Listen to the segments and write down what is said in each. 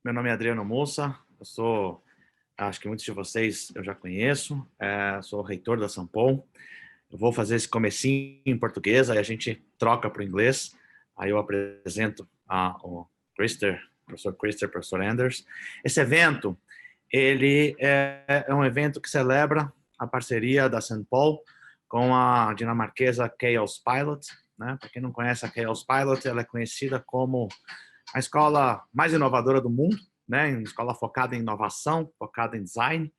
meu nome é Adriano Moça, acho que muitos de vocês eu já conheço, sou reitor da Sampol. Eu vou fazer esse comecinho em português, aí a gente troca para o inglês, aí eu apresento o professor Christer, professor Anders. Esse evento, ele é um evento que celebra a parceria da Sampol com a dinamarquesa Chaos Pilot, né? Para quem não conhece a Chaos Pilot, ela é conhecida como a escola mais inovadora do mundo, né? Uma escola focada em inovação, focada em design.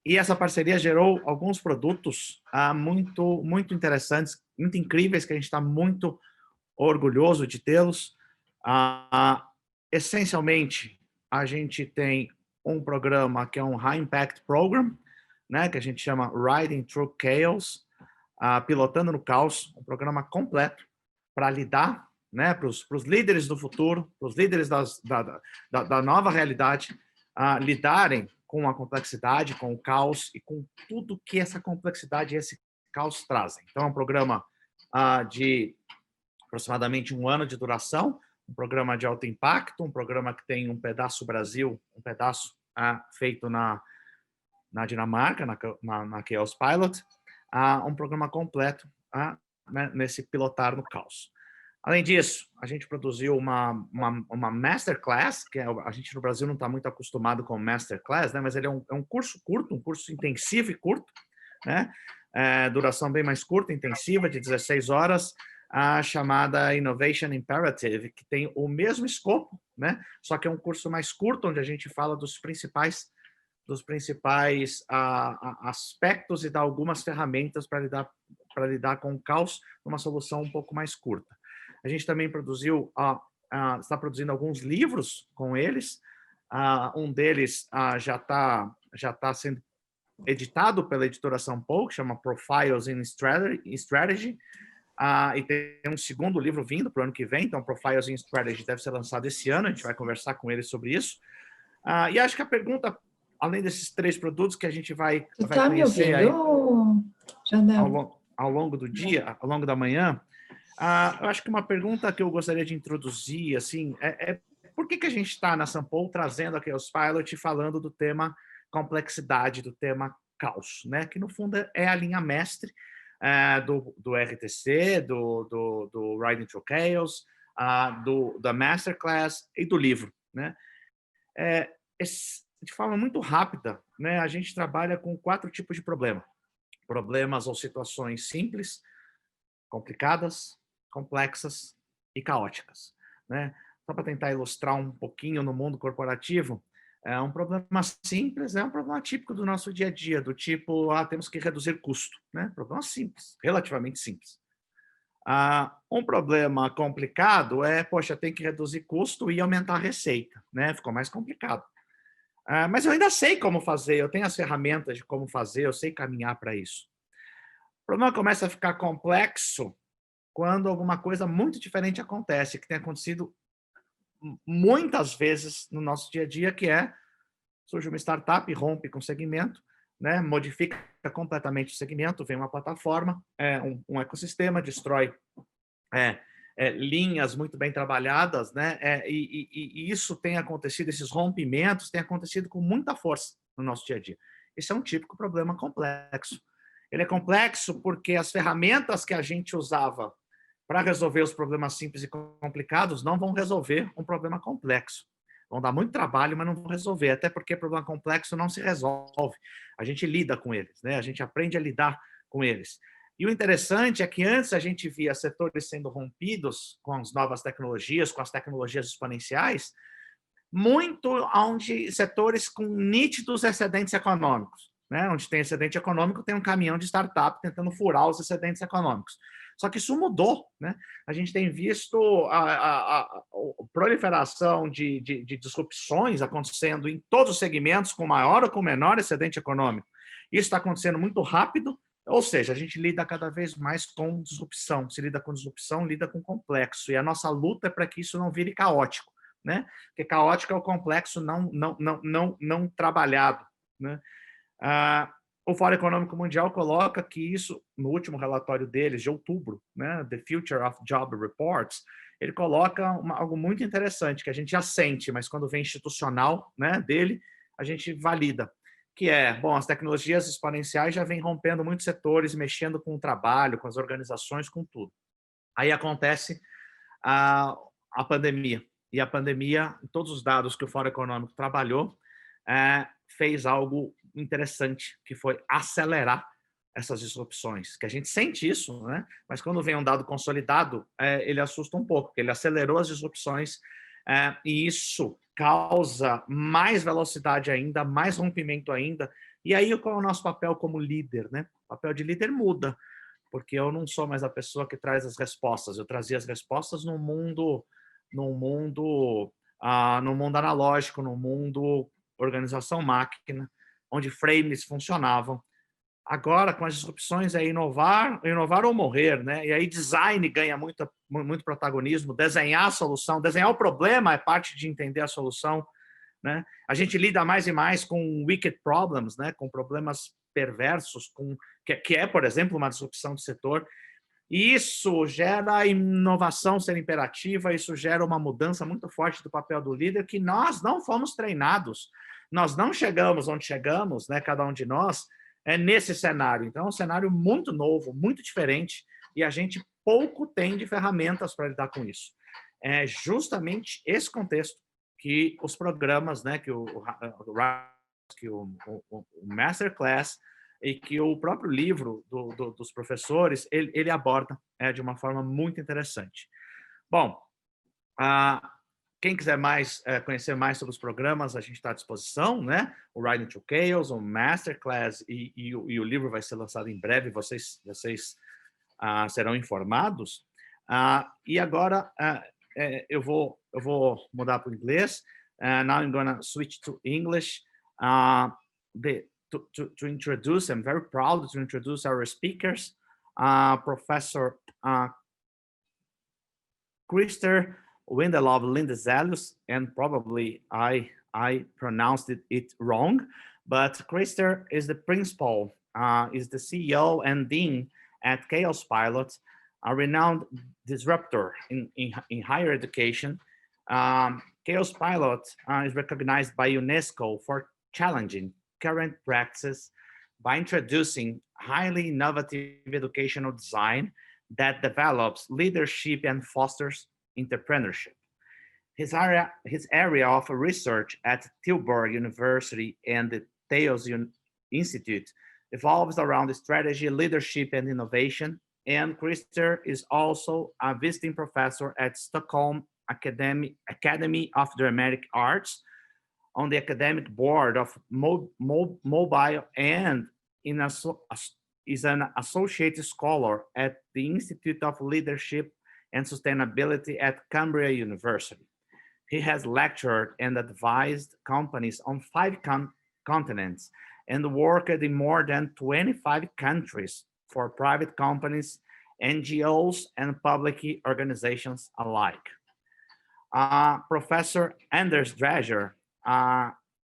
E essa parceria gerou alguns produtos muito interessantes, muito incríveis, que a gente está muito orgulhoso de tê-los. Essencialmente, a gente tem um programa que é um High Impact Program, né? Que a gente chama Riding Through Chaos, Pilotando no Caos, um programa completo para lidar, né, para os líderes do futuro, para os líderes da nova realidade, lidarem com a complexidade, com o caos e com tudo que essa complexidade e esse caos trazem. Então, é um programa de aproximadamente 1 ano de duração, um programa de alto impacto, um programa que tem um pedaço Brasil, um pedaço feito na Dinamarca, na Chaos Pilot, um programa completo nesse pilotar no caos. Além disso, a gente produziu uma masterclass, que a gente no Brasil não está muito acostumado com masterclass, né? Mas ele é um curso curto, um curso intensivo e curto, né? Duração bem mais curta, intensiva, de 16 horas, chamada Innovation Imperative, que tem o mesmo escopo, né? Só que é um curso mais curto, onde a gente fala dos principais aspectos e dá algumas ferramentas para lidar com o caos numa solução um pouco mais curta. A gente também está produzindo alguns livros com eles. Um deles já está sendo editado pela editora Sampol, que chama Profiles in Strategy. E tem um segundo livro vindo para o ano que vem, então Profiles in Strategy deve ser lançado esse ano, a gente vai conversar com eles sobre isso. E acho que a pergunta, além desses 3 produtos que a gente vai conhecer aí ao longo do dia, ao longo da manhã, eu acho que uma pergunta que eu gostaria de introduzir assim, por que a gente está na Sampol trazendo aqui os Pilot falando do tema complexidade, do tema caos, né? Que no fundo é a linha mestre do RTC, do Riding Through Chaos, da Masterclass e do livro, né? De forma muito rápida, né? A gente trabalha com 4 tipos de problemas ou situações simples, complicadas, complexas e caóticas, né? Só para tentar ilustrar um pouquinho no mundo corporativo, um problema simples é um problema típico do nosso dia a dia, do tipo, temos que reduzir custo, né? Problema simples, relativamente simples. Um problema complicado poxa, tem que reduzir custo e aumentar a receita, né? Ficou mais complicado. Mas eu ainda sei como fazer, eu tenho as ferramentas de como fazer, eu sei caminhar para isso. O problema começa a ficar complexo quando alguma coisa muito diferente acontece, que tem acontecido muitas vezes no nosso dia a dia, que surge uma startup, rompe com o segmento, né, modifica completamente o segmento, vem uma plataforma, um ecossistema, destrói linhas muito bem trabalhadas, né, e isso tem acontecido, esses rompimentos têm acontecido com muita força no nosso dia a dia. Esse é um típico problema complexo. Ele é complexo porque as ferramentas que a gente usava para resolver os problemas simples e complicados não vão resolver um problema complexo. Vão dar muito trabalho, mas não vão resolver, até porque problema complexo não se resolve. A gente lida com eles, né? A gente aprende a lidar com eles. E o interessante é que antes a gente via setores sendo rompidos com as novas tecnologias, com as tecnologias exponenciais, muito onde setores com nítidos excedentes econômicos, né? Onde tem excedente econômico, tem um caminhão de startup tentando furar os excedentes econômicos. Só que isso mudou, né? A gente tem visto a proliferação de disrupções acontecendo em todos os segmentos, com maior ou com menor excedente econômico. Isso está acontecendo muito rápido, ou seja, a gente lida cada vez mais com disrupção. Se lida com disrupção, lida com complexo. E a nossa luta é para que isso não vire caótico, né? Porque caótico é o complexo não trabalhado, né? O Fórum Econômico Mundial coloca que isso, no último relatório deles, de outubro, né, The Future of Job Reports, ele coloca algo muito interessante, que a gente já sente, mas quando vem institucional, né, dele, a gente valida, que é, bom, as tecnologias exponenciais já vêm rompendo muitos setores, mexendo com o trabalho, com as organizações, com tudo. Aí acontece a, a pandemia. E a pandemia, em todos os dados que o Fórum Econômico trabalhou, fez algo interessante, que foi acelerar essas disrupções, que a gente sente isso, né? Mas quando vem um dado consolidado, ele assusta um pouco, porque ele acelerou as disrupções, e isso causa mais velocidade ainda, mais rompimento ainda. E aí, qual é o nosso papel como líder, né? O papel de líder muda, porque eu não sou mais a pessoa que traz as respostas, eu trazia as respostas no mundo analógico, no mundo organização máquina, onde frames funcionavam. Agora, com as disrupções, é inovar ou morrer, né? E aí design ganha muito protagonismo, desenhar a solução, desenhar o problema é parte de entender a solução, né? A gente lida mais e mais com wicked problems, né? Com problemas perversos, que é, por exemplo, uma disrupção de setor. E isso gera a inovação ser imperativa, isso gera uma mudança muito forte do papel do líder, que nós não fomos treinados. Nós não chegamos onde chegamos, né, cada um de nós, nesse cenário. Então, é um cenário muito novo, muito diferente, e a gente pouco tem de ferramentas para lidar com isso. É justamente esse contexto que os programas, né, que o Masterclass e que o próprio livro dos professores, ele aborda de uma forma muito interessante. Bom, quem quiser conhecer mais sobre os programas, a gente está à disposição, né? O Riding to Chaos, o Masterclass e o livro vai ser lançado em breve, vocês serão informados. E agora eu vou mudar para o inglês. Now I'm going to switch to English. To introduce, I'm very proud to introduce our speakers, Professor Christer Windelov Lindezelius, and probably I pronounced it wrong, but Christer is the principal, is the CEO and dean at Chaos Pilot, a renowned disruptor in higher education. Chaos Pilot is recognized by UNESCO for challenging current practices by introducing highly innovative educational design that develops leadership and fosters entrepreneurship. His area of research at Tilburg University and the Theos Institute evolves around strategy, leadership, and innovation. And Christer is also a visiting professor at Stockholm Academy of Dramatic Arts, on the academic board of Mobile, and is an associate scholar at the Institute of Leadership and Sustainability at Cambridge University. He has lectured and advised companies on 5 continents and worked in more than 25 countries for private companies, NGOs, and public organizations alike. Professor Anders Drager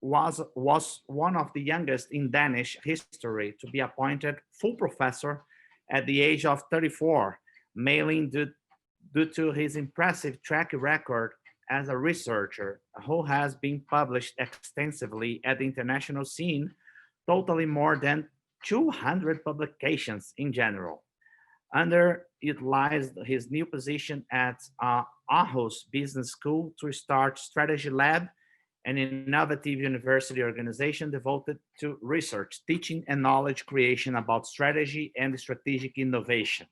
was one of the youngest in Danish history to be appointed full professor at the age of 34, mainly due to his impressive track record as a researcher who has been published extensively at the international scene, totaling more than 200 publications in general. Underutilized his new position at Aarhus Business School to start Strategy Lab, an innovative university organization devoted to research, teaching, and knowledge creation about strategy and strategic innovation.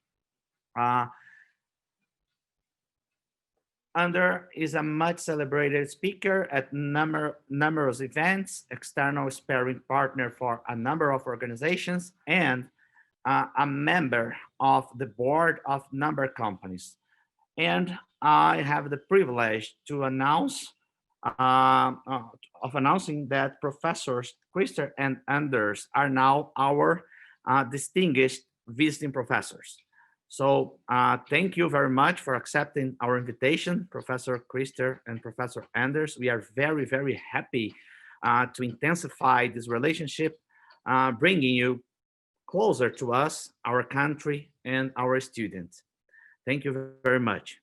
Under is a much celebrated speaker at numerous events, external sparring partner for a number of organizations, and a member of the board of number companies. And I have the privilege to announcing that Professors Christer and Anders are now our distinguished visiting professors. So thank you very much for accepting our invitation, Professor Christer and Professor Anders. We are very, very happy to intensify this relationship bringing you closer to us, our country, and our students. Thank you very much.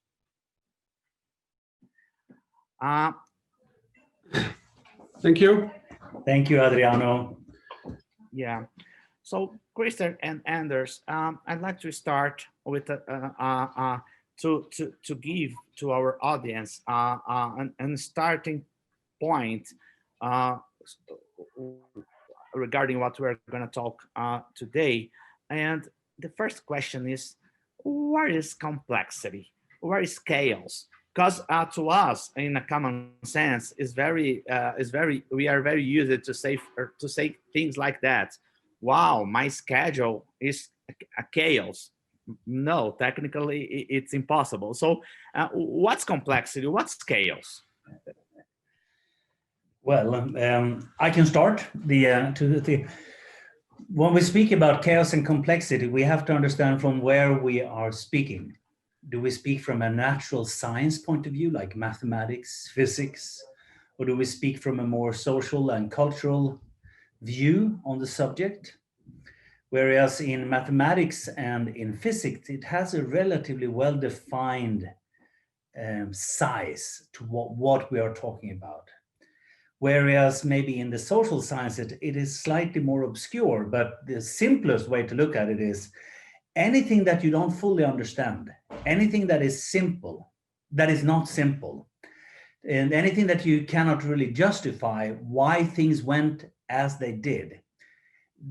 Thank you. Thank you, Adriano. Yeah. So, Christian and Anders, I'd like to start with to give to our audience an starting point uh, regarding what we're going to talk today. And the first question is, what is complexity? What is chaos? Because to us, in a common sense, we are very used to say things like that. Wow, my schedule is a chaos. No, technically, it's impossible. So, what's complexity? What's chaos? Well, I can start. When we speak about chaos and complexity, we have to understand from where we are speaking. Do we speak from a natural science point of view, like mathematics, physics, or do we speak from a more social and cultural view on the subject? Whereas in mathematics and in physics, it has a relatively well-defined size to what we are talking about. Whereas maybe in the social science, it is slightly more obscure, but the simplest way to look at it is anything that you don't fully understand, anything that is simple, that is not simple, and anything that you cannot really justify why things went as they did,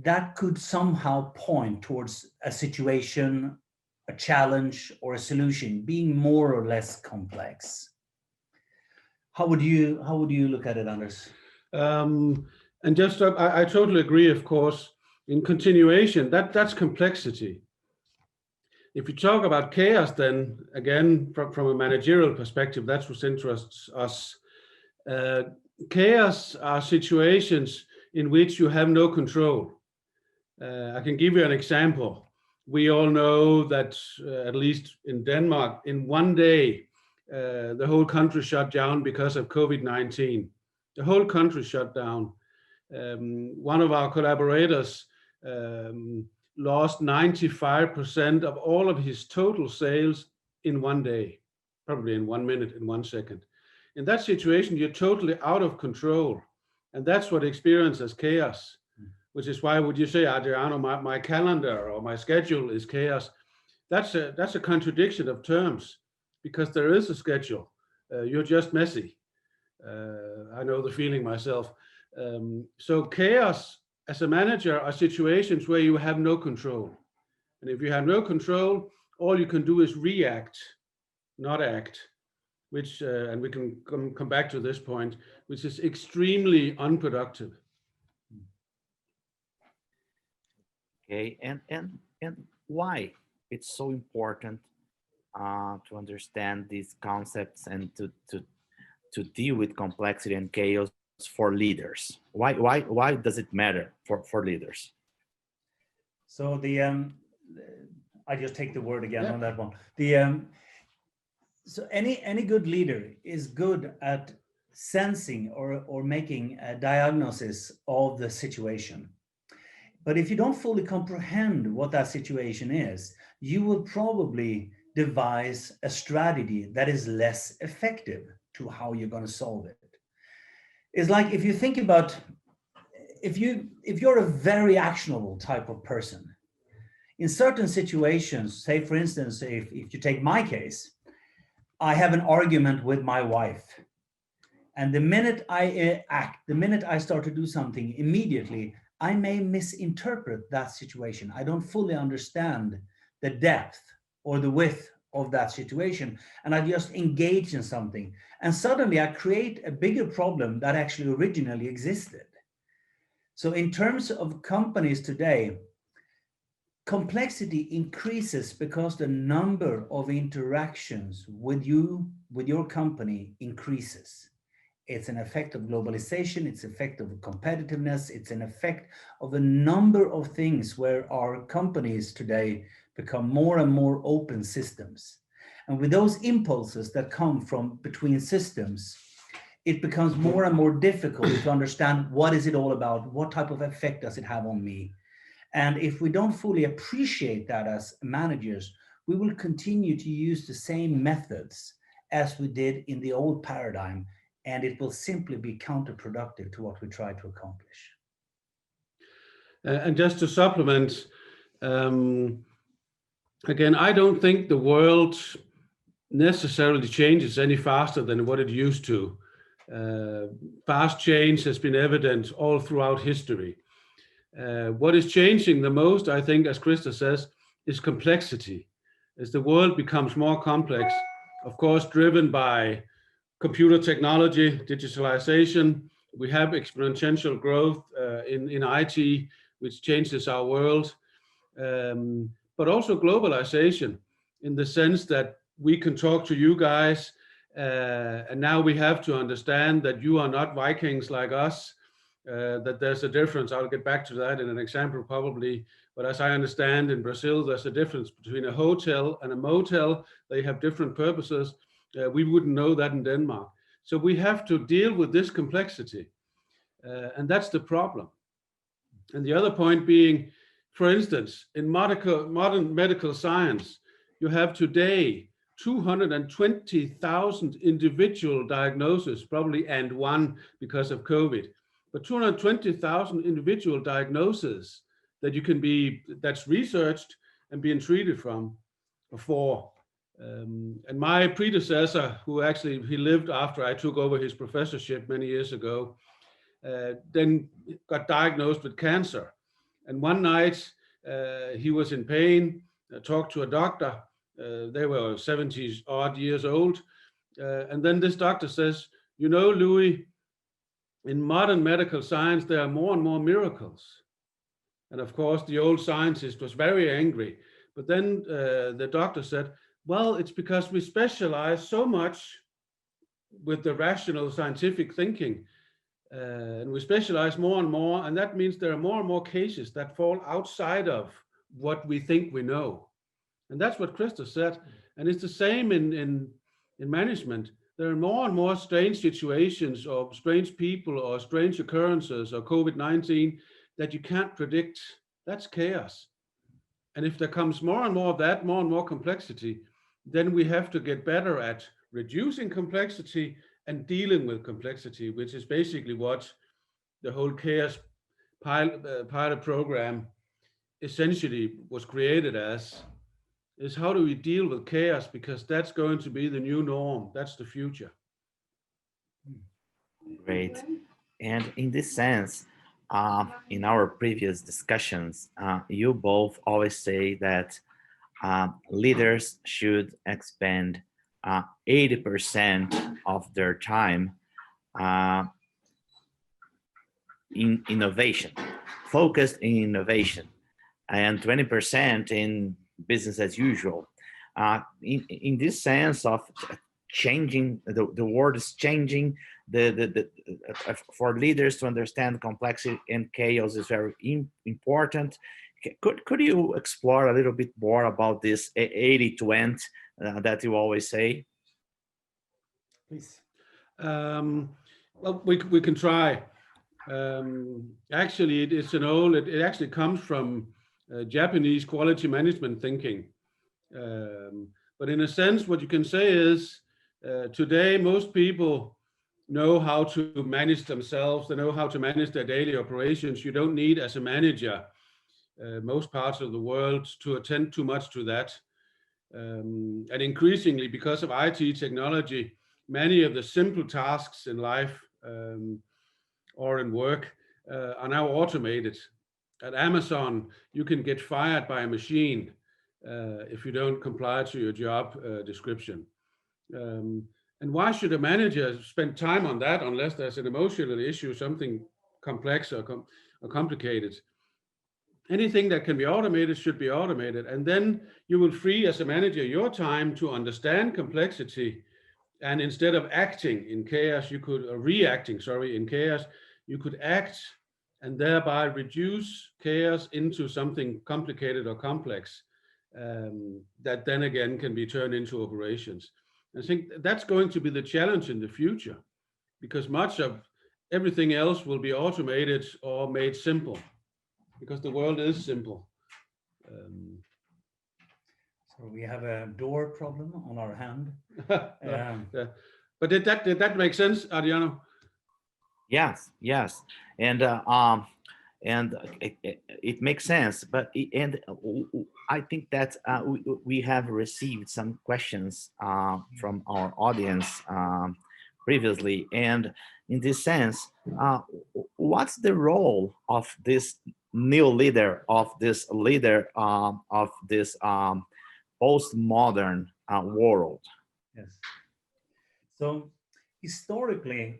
that could somehow point towards a situation, a challenge, or a solution being more or less complex. How would you look at it, Anders? And just I totally agree, of course. In continuation, that's complexity. If you talk about chaos, then again, from a managerial perspective, that's what interests us. Chaos are situations in which you have no control. I can give you an example. We all know that at least in Denmark, in one day, the whole country shut down because of COVID-19. The whole country shut down. One of our collaborators lost 95% of all of his total sales in one day, probably in 1 minute, in 1 second. In that situation, you're totally out of control. And that's what experience as chaos, which is why would you say, Adriano, my calendar or my schedule is chaos? That's a contradiction of terms, because there is a schedule. You're just messy. I know the feeling myself. So chaos as a manager are situations where you have no control. And if you have no control, all you can do is react, not act, which, and we can come back to this point, which is extremely unproductive. Okay, and why it's so important to understand these concepts and to deal with complexity and chaos for leaders. Why does it matter for leaders? So I just take the word again on that one. So any good leader is good at sensing or making a diagnosis of the situation. But if you don't fully comprehend what that situation is, you will probably devise a strategy that is less effective to how you're going to solve it. It's like if you think about, if you're a very actionable type of person, in certain situations, say for instance, if you take my case, I have an argument with my wife. And the minute I act, the minute I start to do something, immediately, I may misinterpret that situation. I don't fully understand the depth or the width of that situation. And I just engage in something. And suddenly I create a bigger problem that actually originally existed. So in terms of companies today, complexity increases because the number of interactions with your company increases. It's an effect of globalization, it's an effect of competitiveness, it's an effect of a number of things where our companies today become more and more open systems. And with those impulses that come from between systems, it becomes more and more difficult to understand what is it all about, what type of effect does it have on me. And if we don't fully appreciate that as managers, we will continue to use the same methods as we did in the old paradigm, and it will simply be counterproductive to what we try to accomplish. And just to supplement, again, I don't think the world necessarily changes any faster than what it used to. Fast change has been evident all throughout history. What is changing the most, I think, as Krista says, is complexity. As the world becomes more complex, of course, driven by computer technology, digitalization, we have exponential growth in IT, which changes our world, but also globalization, in the sense that we can talk to you guys, and now we have to understand that you are not Vikings like us, that there's a difference. I'll get back to that in an example probably, but as I understand, in Brazil, there's a difference between a hotel and a motel. They have different purposes. We wouldn't know that in Denmark. So we have to deal with this complexity, and that's the problem. And the other point being, for instance, in modern medical science, you have today 220,000 individual diagnoses, probably and one because of COVID, but 220,000 individual diagnoses that you can that's researched and being treated for. And my predecessor, who actually, he lived after I took over his professorship many years ago, then got diagnosed with cancer. And one night he was in pain, talked to a doctor. They were 70 odd years old. And then this doctor says, you know, Louis, in modern medical science, there are more and more miracles. And of course, the old scientist was very angry. But then the doctor said, well, it's because we specialize so much with the rational scientific thinking. And we specialize more and more. And that means there are more and more cases that fall outside of what we think we know. And that's what Krista said. And it's the same in management. There are more and more strange situations or strange people or strange occurrences or COVID-19 that you can't predict. That's chaos. And if there comes more and more of that, more and more complexity, then we have to get better at reducing complexity and dealing with complexity, which is basically what the whole chaos pilot program essentially was created as, is how do we deal with chaos, because that's going to be the new norm. That's the future. Great. And in this sense, in our previous discussions, you both always say that leaders should expend 80% of their time in innovation, focused in innovation, and 20% in business as usual. In this sense of changing, the world is changing. For leaders to understand complexity and chaos is very important. Could you explore a little bit more about this 80-20 that you always say? Please. Well, we can try. Actually, it actually comes from Japanese quality management thinking. But in a sense, what you can say is today, most people know how to manage themselves. They know how to manage their daily operations. You don't need, as a manager, most parts of the world, to attend too much to that. And increasingly, because of IT technology, many of the simple tasks in life or in work are now automated. At Amazon, you can get fired by a machine if you don't comply to your job description. And why should a manager spend time on that unless there's an emotional issue, something complex or complicated? Anything that can be automated should be automated. And then you will free, as a manager, your time to understand complexity. And instead of acting in chaos, reacting in chaos, you could act and thereby reduce chaos into something complicated or complex that then again can be turned into operations. I think that's going to be the challenge in the future, because much of everything else will be automated or made simple, because the world is simple. So we have a door problem on our hand. Yeah. But did that make sense, Adriano? Yes, yes, and it makes sense. But I think that we have received some questions from our audience previously, and in this sense, what's the role of this new leader, of this postmodern world? Yes. So historically,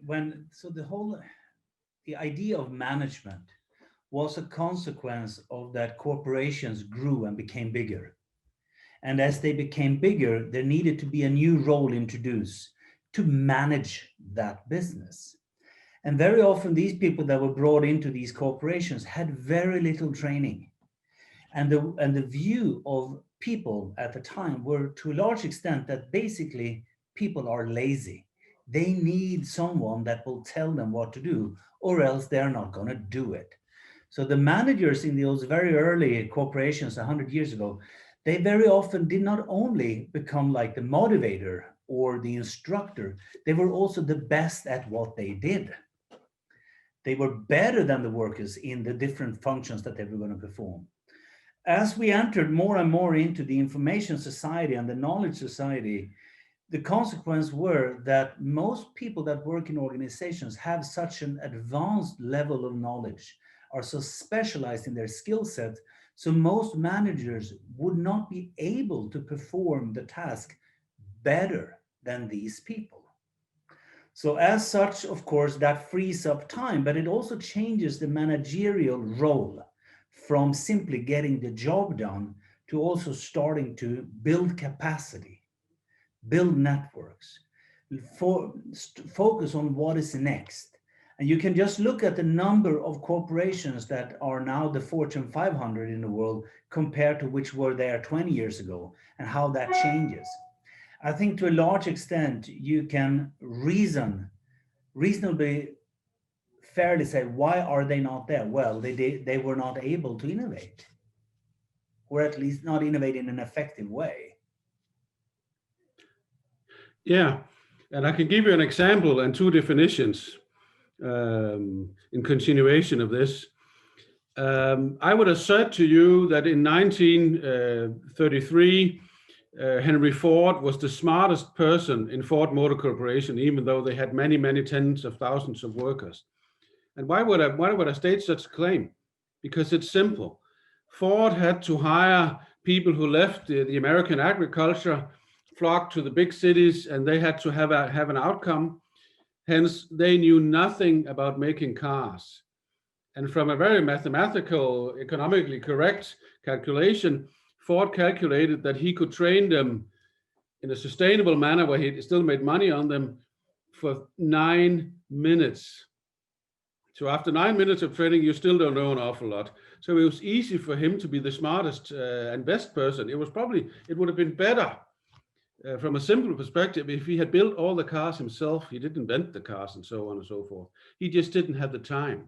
the idea of management was a consequence of that corporations grew and became bigger. And as they became bigger, there needed to be a new role introduced to manage that business. And very often these people that were brought into these corporations had very little training. And the view of people at the time were to a large extent that basically people are lazy. They need someone that will tell them what to do, or else they're not going to do it. So the managers in those very early corporations 100 years ago, they very often did not only become like the motivator or the instructor, they were also the best at what they did. They were better than the workers in the different functions that they were going to perform. As we entered more and more into the information society and the knowledge society, the consequence were that most people that work in organizations have such an advanced level of knowledge, are so specialized in their skill set, so most managers would not be able to perform the task better than these people. So as such, of course, that frees up time, but it also changes the managerial role from simply getting the job done to also starting to build capacity, build networks, focus on what is next. And you can just look at the number of corporations that are now the Fortune 500 in the world compared to which were there 20 years ago, and how that changes. I think to a large extent, you can reasonably fairly say, why are they not there? Well, they were not able to innovate, or at least not innovate in an effective way. Yeah, and I can give you an example and two definitions in continuation of this. I would assert to you that in 1933, Henry Ford was the smartest person in Ford Motor Corporation, even though they had many, many tens of thousands of workers. And why would I state such a claim? Because it's simple. Ford had to hire people who left the American agriculture, flocked to the big cities, and they had to have an outcome. Hence, they knew nothing about making cars. And from a very mathematical, economically correct calculation, Ford calculated that he could train them in a sustainable manner where he still made money on them for 9 minutes. So after 9 minutes of training, you still don't know an awful lot. So it was easy for him to be the smartest and best person. It would have been better from a simple perspective if he had built all the cars himself. He didn't invent the cars and so on and so forth. He just didn't have the time.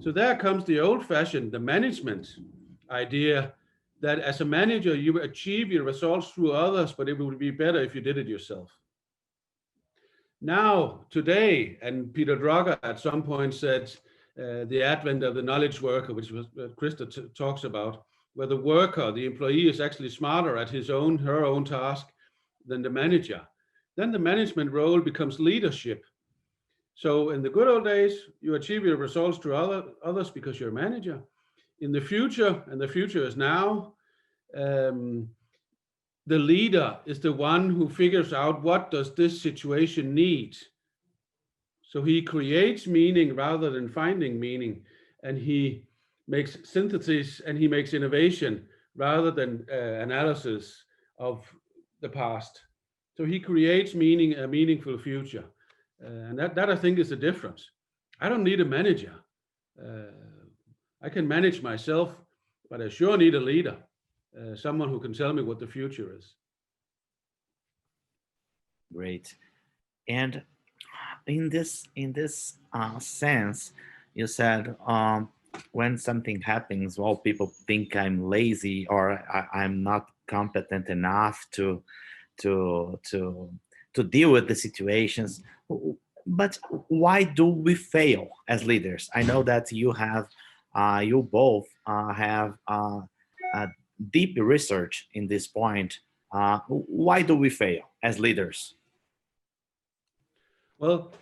So there comes the old-fashioned, the management idea that as a manager, you achieve your results through others, but it would be better if you did it yourself. Now, today, and Peter Drucker at some point said, the advent of the knowledge worker, which was Krista talks about, where the worker, the employee, is actually smarter at her own task than the manager. Then the management role becomes leadership. So in the good old days, you achieve your results through others because you're a manager. In the future, and the future is now, the leader is the one who figures out what does this situation need. So he creates meaning rather than finding meaning, and he makes synthesis and he makes innovation rather than analysis of the past. So he creates meaning, a meaningful future. And that I think is the difference. I don't need a manager. I can manage myself, but I sure need a leader. Someone who can tell me what the future is. Great. And in this sense, you said when something happens, well, people think I'm lazy or I'm not competent enough to to to deal with the situations. But why do we fail as leaders? I know that you both have deep research in this point. Why do we fail as leaders? Well,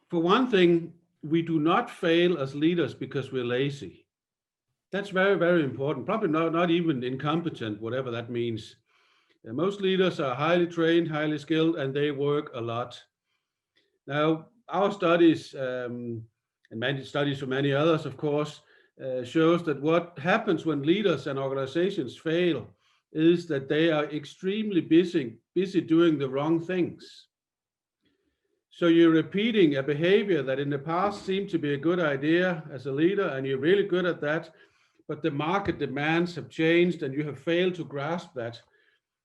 for one thing, we do not fail as leaders because we're lazy. That's very, very important. Probably not even incompetent, whatever that means. Most leaders are highly trained, highly skilled, and they work a lot. Now, our studies, and many studies from many others, of course, shows that what happens when leaders and organizations fail is that they are extremely busy doing the wrong things. So you're repeating a behavior that in the past seemed to be a good idea as a leader, and you're really good at that, but the market demands have changed and you have failed to grasp that.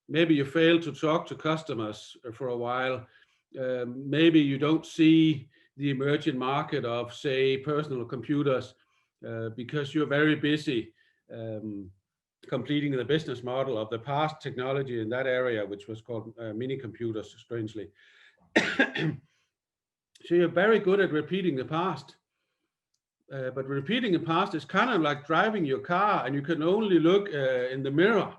Maybe you failed to talk to customers for a while. Maybe you don't see the emerging market of, say, personal computers because you're very busy completing the business model of the past technology in that area, which was called mini computers, strangely. So you're very good at repeating the past. But repeating the past is kind of like driving your car and you can only look in the mirror,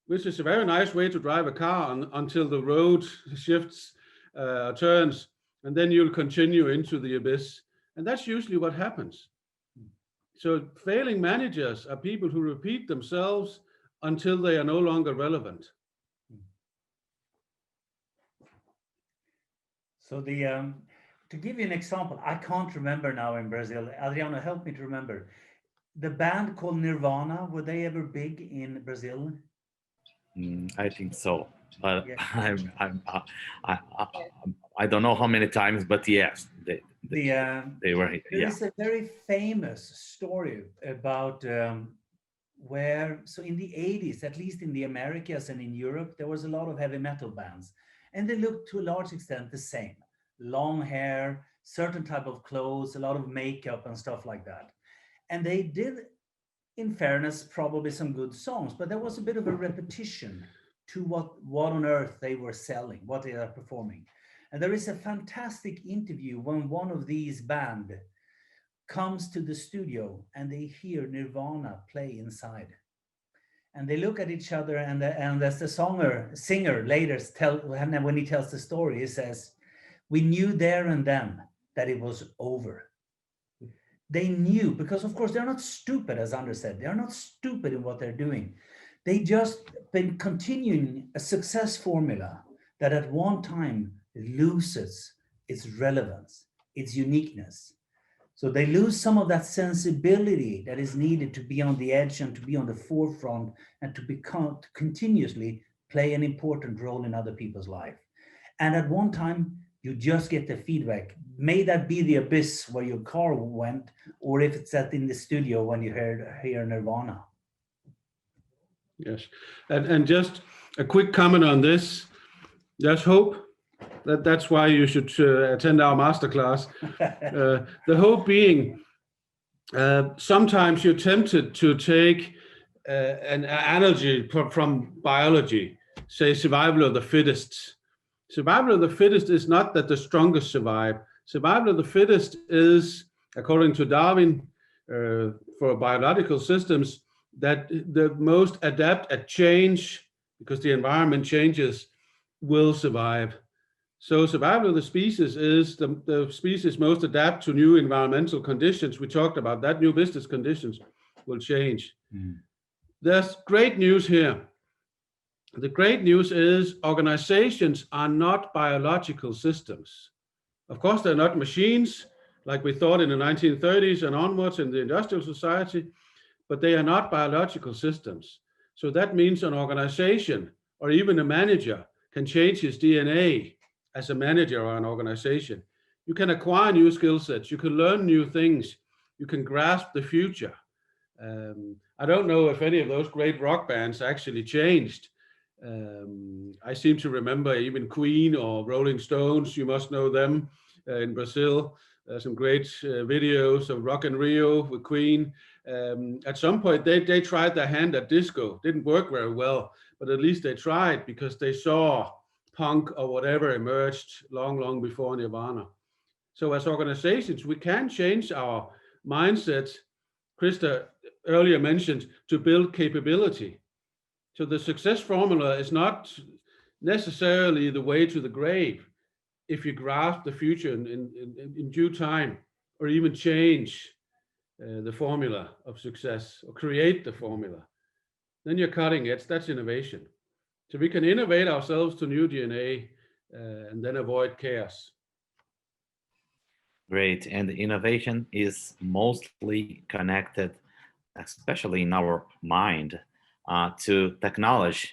which is a very nice way to drive a car until the road shifts, turns, and then you'll continue into the abyss. And that's usually what happens. So failing managers are people who repeat themselves until they are no longer relevant. So to give you an example, I can't remember now in Brazil. Adriano, help me to remember. The band called Nirvana, were they ever big in Brazil? I think so, but Yeah. I don't know how many times, but yes, they were. There Yeah. is a very famous story about where, so in the 80s, at least in the Americas and in Europe, there was a lot of heavy metal bands. And they looked to a large extent the same. Long hair, certain type of clothes, a lot of makeup and stuff like that. And they did, in fairness, probably some good songs, but there was a bit of a repetition to what on earth they were selling, what they are performing. And there is a fantastic interview when one of these band comes to the studio and they hear Nirvana play inside. And they look at each other, and as the singer later when he tells the story, he says, "We knew there and then that it was over." They knew, because of course they're not stupid, as Anders said. They're not stupid in what they're doing. They just been continuing a success formula that at one time loses its relevance, its uniqueness. So they lose some of that sensibility that is needed to be on the edge and to be on the forefront and to continuously play an important role in other people's life. And at one time, you just get the feedback. May that be the abyss where your car went, or if it's in the studio when you hear Nirvana. Yes, and just a quick comment on this. There's hope. That's why you should attend our masterclass. The hope being, sometimes you're tempted to take an analogy from biology, say survival of the fittest. Survival of the fittest is not that the strongest survive. Survival of the fittest is, according to Darwin, for biological systems, that the most adept at change, because the environment changes, will survive. So survival of the species is the species most adapt to new environmental conditions. We talked about that. New business conditions will change. There's great news here. The great news is organizations are not biological systems. Of course, they're not machines like we thought in the 1930s and onwards in the industrial society, but they are not biological systems. So that means an organization or even a manager can change his DNA as a manager or an organization. You can acquire new skill sets, you can learn new things, you can grasp the future. I don't know if any of those great rock bands actually changed I seem to remember even Queen or Rolling Stones, you must know them, in Brazil. Some great videos of Rock in Rio with Queen. At some point, they tried their hand at disco. Didn't work very well, but at least they tried because they saw punk or whatever emerged long, long before Nirvana. So as organizations, we can change our mindset. Krista earlier mentioned to build capability. So the success formula is not necessarily the way to the grave if you grasp the future in due time, or even change the formula of success or create the formula. Then you're cutting edge. That's innovation. So we can innovate ourselves to new DNA and then avoid chaos. Great. And innovation is mostly connected, especially in our mind, to technology,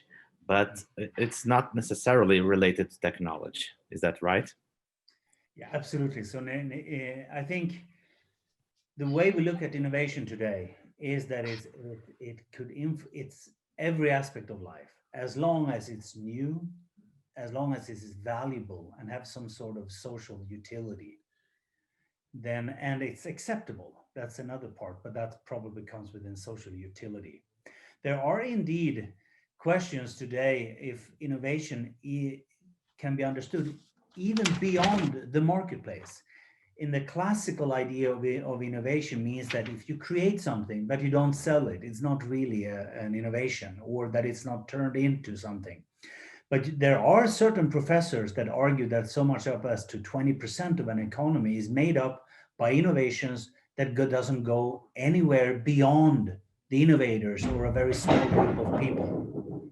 but it's not necessarily related to technology. Is that right? Yeah, absolutely. So I think the way we look at innovation today is that it's every aspect of life, as long as it's new, as long as it is valuable and have some sort of social utility, then, and it's acceptable. That's another part, but that probably comes within social utility. There are indeed questions today if innovation can be understood even beyond the marketplace. In the classical idea of innovation means that if you create something but you don't sell it, it's not really an innovation, or that it's not turned into something. But there are certain professors that argue that so much up as to 20% of an economy is made up by innovations that doesn't go anywhere beyond the innovators or a very small group of people.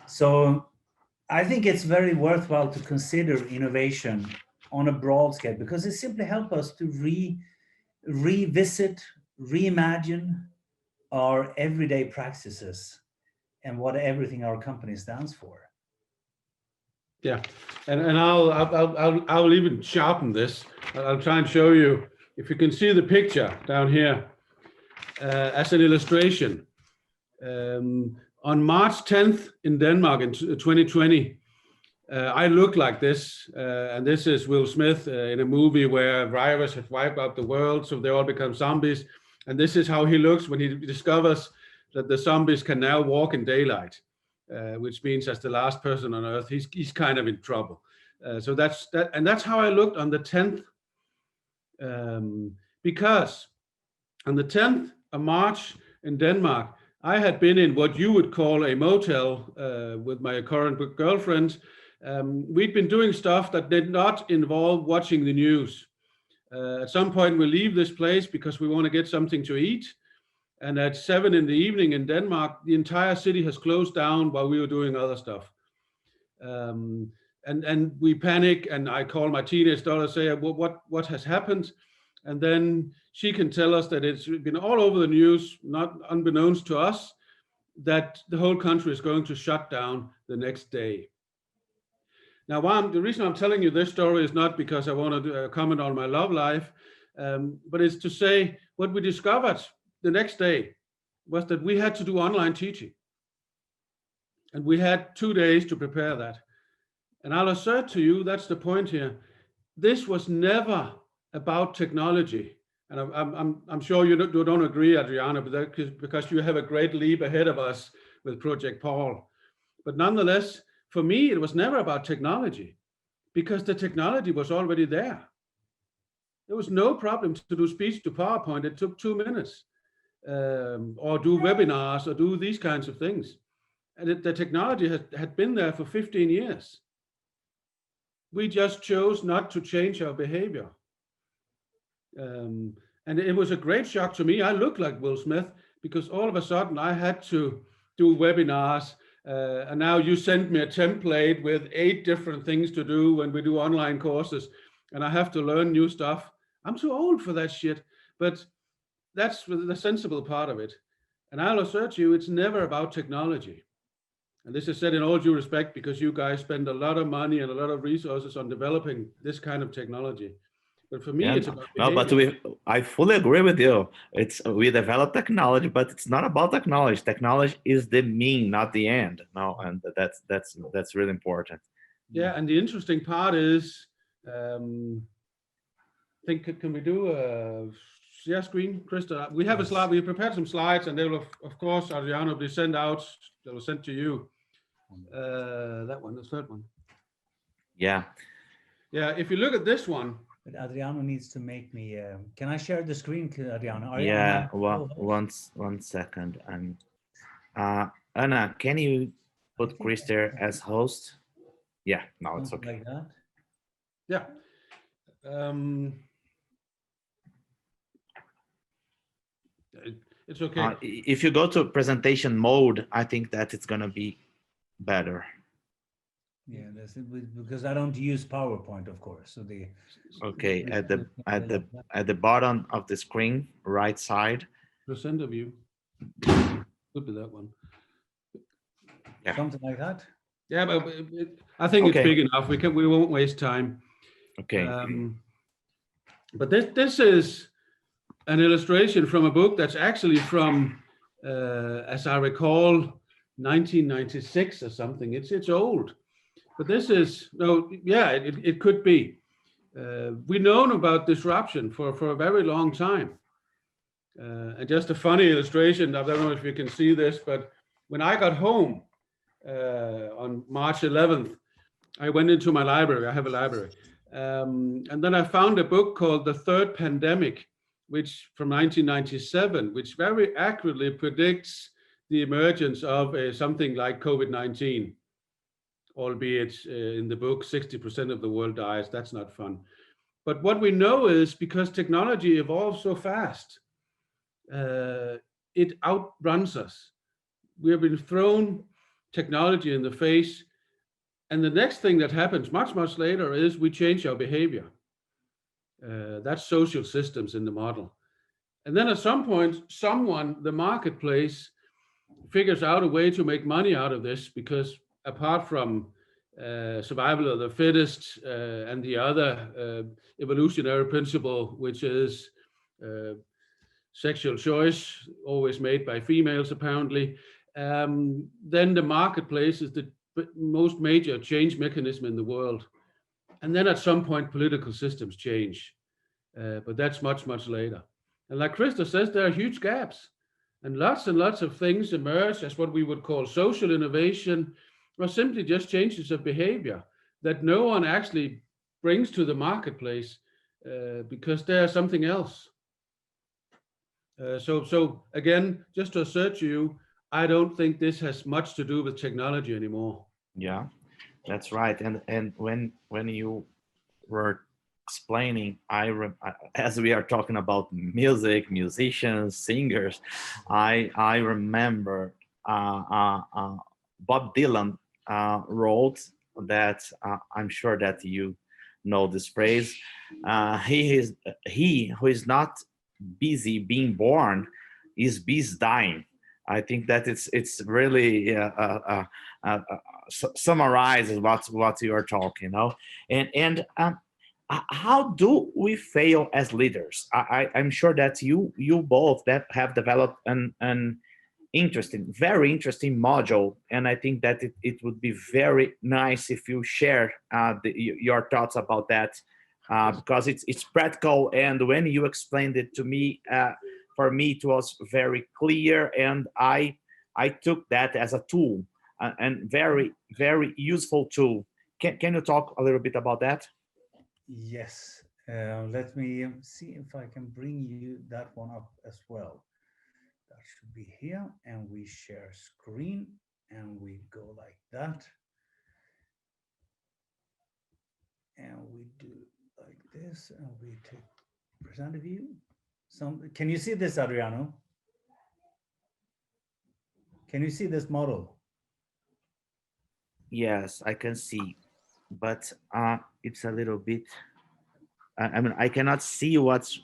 So I think it's very worthwhile to consider innovation on a broad scale, because it simply helps us to revisit, reimagine our everyday practices and what everything our company stands for. Yeah, and I'll even sharpen this. I'll try and show you, if you can see the picture down here as an illustration. On March 10th in Denmark in 2020, I look like this, and this is Will Smith in a movie where a virus has wiped out the world, so they all become zombies. And this is how he looks when he discovers that the zombies can now walk in daylight, which means as the last person on Earth, he's kind of in trouble. So that's that, and that's how I looked on the 10th, because on the 10th of March in Denmark, I had been in what you would call a motel with my current girlfriend. We'd been doing stuff that did not involve watching the news. At some point, we leave this place because we want to get something to eat. And at 7 in the evening in Denmark, the entire city has closed down while we were doing other stuff. And we panic, and I call my teenage daughter, say, what has happened? And then she can tell us that it's been all over the news, not unbeknownst to us, that the whole country is going to shut down the next day. Now, the reason I'm telling you this story is not because I want to comment on my love life, but it's to say what we discovered the next day was that we had to do online teaching. And we had 2 days to prepare that. And I'll assert to you, that's the point here. This was never about technology. And I'm sure you don't agree, Adriana, but because you have a great leap ahead of us with Project Paul. But nonetheless, for me, it was never about technology, because the technology was already there. There was no problem to do speech to PowerPoint. It took 2 minutes, or do webinars, or do these kinds of things. And the technology had been there for 15 years. We just chose not to change our behavior. And it was a great shock to me. I looked like Will Smith because all of a sudden I had to do webinars. And now you send me a template with 8 different things to do when we do online courses, and I have to learn new stuff. I'm too old for that shit, but that's the sensible part of it. And I'll assert to you, it's never about technology. And this is said in all due respect, because you guys spend a lot of money and a lot of resources on developing this kind of technology. But for me, Yeah, it's about no, but behavior. I fully agree with you. We develop technology, but it's not about technology. Technology is the mean, not the end. No, and that's really important. Yeah, and the interesting part is, can we do a share screen, Krista? We have a slide. We prepared some slides, and they will, of course, Adriano, be sent out. They will send to you. That one, the third one. Yeah. Yeah, if you look at this one. But Adriano needs to make me. Can I share the screen, Adriano? Yeah. One second. And Anna, can you put Krista as host? Yeah. No, it's okay. Like that. Yeah. It's okay. If you go to presentation mode, I think that it's gonna be better. Yeah, that's it, because I don't use PowerPoint, of course. So okay, at the bottom of the screen, right side. Presenter view. Could be that one. Yeah. Something like that. Yeah, but I think it's big enough. We won't waste time. Okay. But this is an illustration from a book that's actually from, as I recall, 1996 or something. It's old, but this is it could be. We've known about disruption for a very long time. And just a funny illustration. I don't know if you can see this, but when I got home on March 11th, I went into my library. I have a library. And then I found a book called The Third Pandemic, which from 1997, which very accurately predicts the emergence of something like COVID-19, albeit in the book, 60% of the world dies. That's not fun. But what we know is because technology evolves so fast, it outruns us. We have been thrown technology in the face. And the next thing that happens much, much later is we change our behavior. That's social systems in the model. And then at some point, the marketplace, figures out a way to make money out of this, because apart from survival of the fittest and the other evolutionary principle, which is sexual choice, always made by females apparently, then the marketplace is the most major change mechanism in the world. And then at some point, political systems change. But that's much, much later. And like Krista says, there are huge gaps. And lots of things emerge as what we would call social innovation, or simply just changes of behavior that no one actually brings to the marketplace because there's something else. So again, just to assert you, I don't think this has much to do with technology anymore. Yeah, that's right. And when you were explaining, as we are talking about music, musicians, singers, I remember Bob Dylan wrote that, I'm sure that you know this phrase, he who is not busy being born is busy dying. I think that it's really summarizes what you are talking, and how do we fail as leaders? I'm sure that you both that have developed an very interesting module, and I think that it would be very nice if you share your thoughts about that, because it's practical, and when you explained it to me, for me it was very clear, and I took that as a tool, and very, very useful tool. Can you talk a little bit about that? Yes. Let me see if I can bring you that one up as well. That should be here, and we share screen, and we go like that, and we do like this, and we take present view. Can you see this, Adriano? Can you see this model? Yes, I can see, but it's a little bit. I mean, I cannot see what's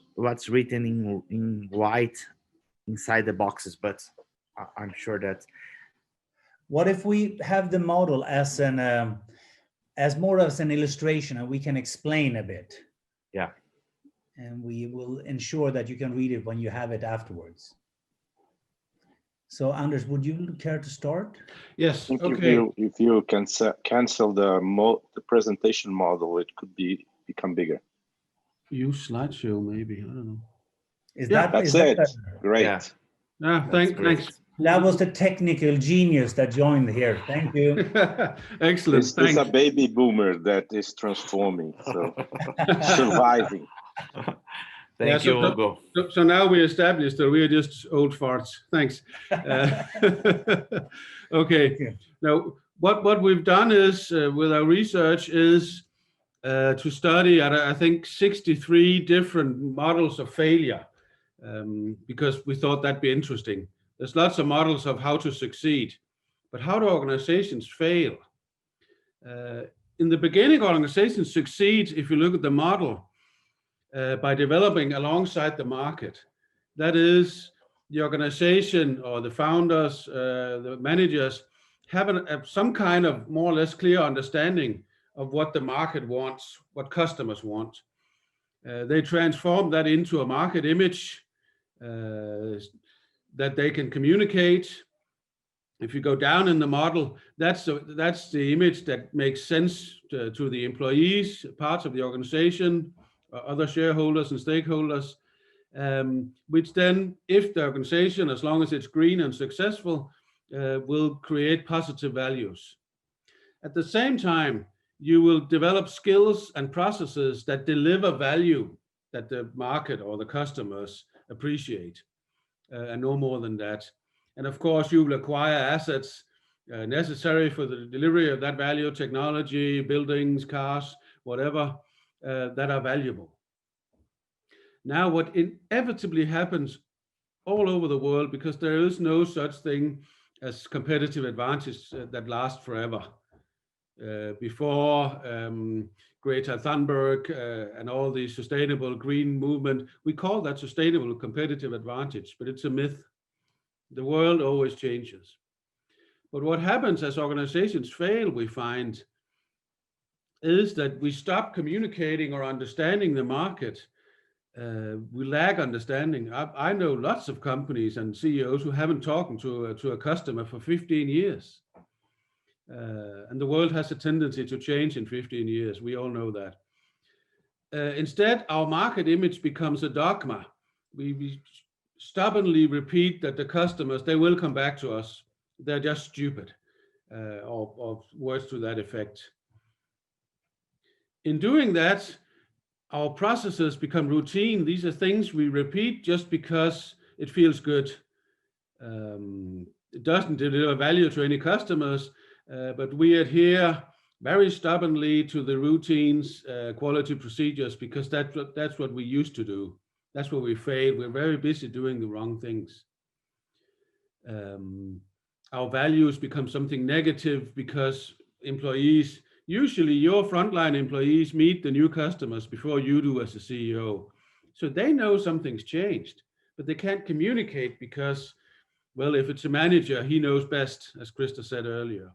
written in white inside the boxes, but I'm sure that. What if we have the model as more as an illustration, and we can explain a bit? Yeah. and we will ensure that you can read it when you have it afterwards. So Anders, would you care to start? Yes. I think Okay. if you can cancel the presentation model, it could become bigger. Use slideshow, maybe. I don't know. Is Yeah, that That's is that it. better? Great. Yeah. Thanks. great. That was the technical genius that joined here. Thank you. Excellent. It's Thanks. a baby boomer that is transforming, so surviving. Thank you, Hugo. So now we established that we are just old farts. Thanks. Okay. Okay. Now, what we've done is with our research is to study, I think, 63 different models of failure, because we thought that'd be interesting. There's lots of models of how to succeed, but how do organizations fail? In the beginning, organizations succeed if you look at the model by developing alongside the market. That is, the organization or the founders, the managers have some kind of more or less clear understanding of what the market wants, what customers want. They transform that into a market image that they can communicate. If you go down in the model, that's the image that makes sense to the employees, parts of the organization, other shareholders and stakeholders, which then, if the organization, as long as it's green and successful, will create positive values. At the same time, you will develop skills and processes that deliver value that the market or the customers appreciate, and no more than that. And of course, you will acquire assets necessary for the delivery of that value, technology, buildings, cars, whatever, that are valuable. Now, what inevitably happens all over the world, because there is no such thing as competitive advantage that lasts forever. Before Greta Thunberg and all the sustainable green movement, we call that sustainable competitive advantage, but it's a myth. The world always changes. But what happens as organizations fail, we find, is that we stop communicating or understanding the market. We lack understanding. I know lots of companies and CEOs who haven't talked to a customer for 15 years. And the world has a tendency to change in 15 years. We all know that. Instead, our market image becomes a dogma. We stubbornly repeat that the customers, they will come back to us. They're just stupid, or words to that effect. In doing that, our processes become routine. These are things we repeat just because it feels good. It doesn't deliver value to any customers, but we adhere very stubbornly to the routines, quality procedures, because that's what we used to do. That's where we fail. We're very busy doing the wrong things. Our values become something negative because employees, usually your frontline employees, meet the new customers before you do as a CEO. So they know something's changed, but they can't communicate because, well, if it's a manager, he knows best, as Krista said earlier.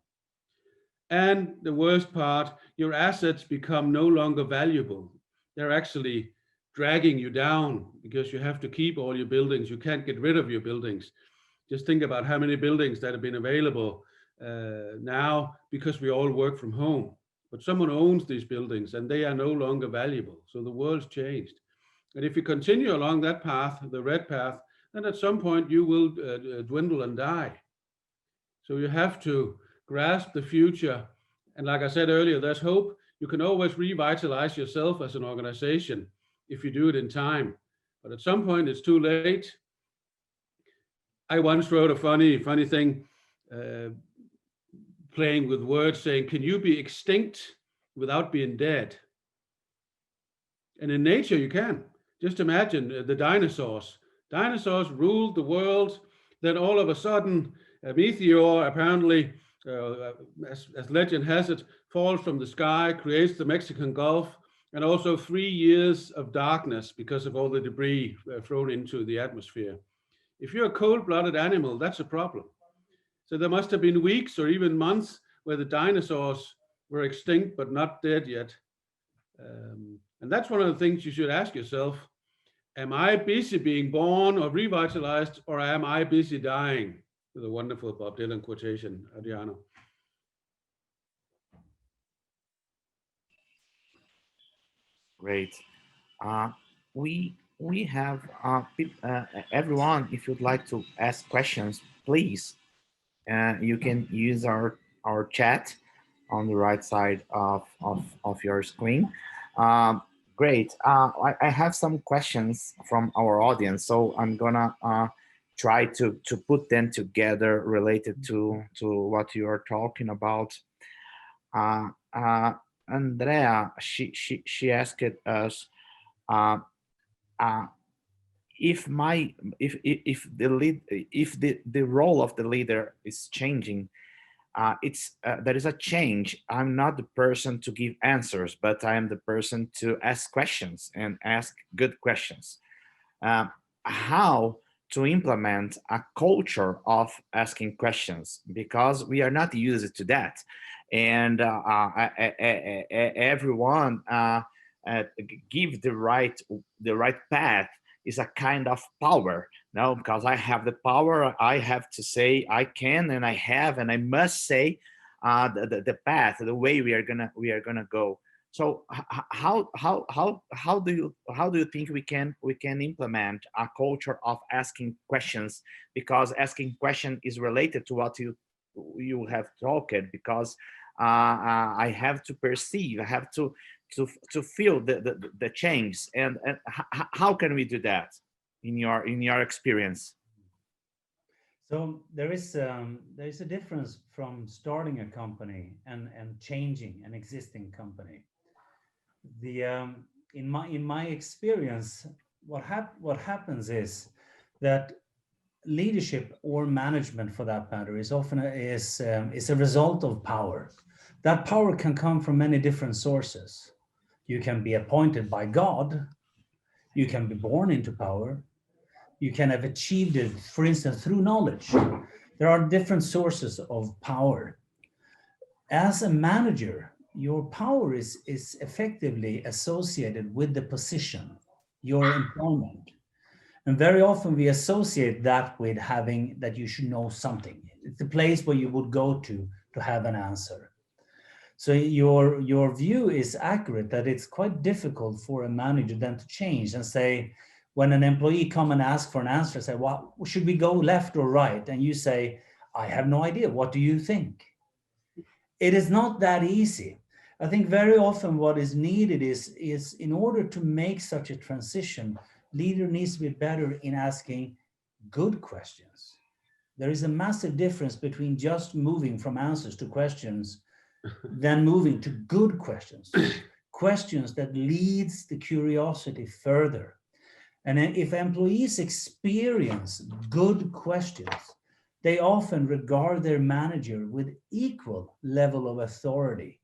And the worst part, your assets become no longer valuable. They're actually dragging you down because you have to keep all your buildings. You can't get rid of your buildings. Just think about how many buildings that have been available now because we all work from home. But someone owns these buildings and they are no longer valuable. So the world's changed. And if you continue along that path, the red path, then at some point you will dwindle and die. So you have to grasp the future. And like I said earlier, there's hope. You can always revitalize yourself as an organization if you do it in time. But at some point it's too late. I once wrote a funny thing, playing with words, saying, can you be extinct without being dead? And in nature you can. Just imagine the dinosaurs. Dinosaurs ruled the world. Then all of a sudden, a meteor, apparently, as legend has it, falls from the sky, creates the Mexican Gulf, and also 3 years of darkness because of all the debris thrown into the atmosphere. If you're a cold-blooded animal, that's a problem. So there must have been weeks or even months where the dinosaurs were extinct but not dead yet. And that's one of the things you should ask yourself. Am I busy being born or revitalized, or am I busy dying? With a wonderful Bob Dylan quotation, Adriano. Great. Uh, we have everyone. If you'd like to ask questions, please, you can use our chat on the right side of your screen. Um, Great. I have some questions from our audience, so I'm gonna try to put them together related to what you are talking about. Uh, uh, Andrea, she asked us uh, uh, if my if the lead if the role of the leader is changing, it's there is a change. I'm not the person to give answers, but I am the person to ask questions and ask good questions. um, how to implement a culture of asking questions, because we are not used to that, and everyone give the right path is a kind of power. No, because I have the power, I have to say I can, and I have, and I must say the path, the way we are gonna go. So how do you think we can implement a culture of asking questions? Because asking question is related to what you have talked. Because I have to perceive, I have to feel the change, and how can we do that in your experience? So there is a difference from starting a company and changing an existing company. The in my experience, what happens is that leadership or management, for that matter, is often is a result of power. That power can come from many different sources. You can be appointed by God. You can be born into power. You can have achieved it, for instance, through knowledge. There are different sources of power. As a manager, your power is effectively associated with the position, your employment. And very often we associate that with having that you should know something. It's the place where you would go to have an answer. So your view is accurate that it's quite difficult for a manager then to change and say, when an employee come and ask for an answer, say, well, should we go left or right? And you say, I have no idea. What do you think? It is not that easy. I think very often what is needed is in order to make such a transition, leader needs to be better in asking good questions. There is a massive difference between just moving from answers to questions than moving to good questions, questions that leads the curiosity further. And if employees experience good questions, they often regard their manager with equal level of authority.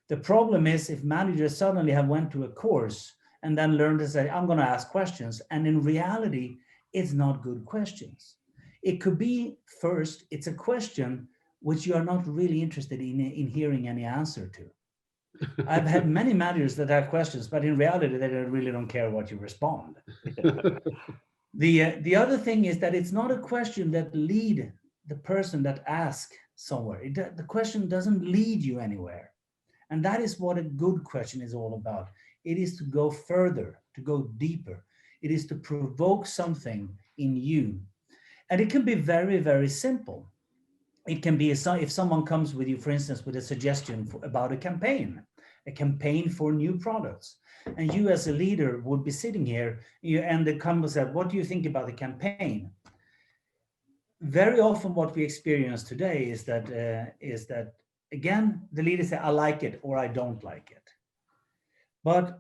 The problem is if managers suddenly have went to a course and then learned to say, I'm going to ask questions, and in reality, it's not good questions. It could be, first, it's a question which you are not really interested in hearing any answer to. I've had many managers that have questions, but in reality, they really don't care what you respond. The other thing is that it's not a question that lead the person that asks somewhere. The question doesn't lead you anywhere. And that is what a good question is all about. It is to go further, to go deeper. It is to provoke something in you. And it can be very, very simple. It can be if someone comes with you, for instance, with a suggestion about a campaign for new products. And you as a leader would be sitting here and the company said, what do you think about the campaign? Very often what we experience today is that again, the leader say, I like it or I don't like it. But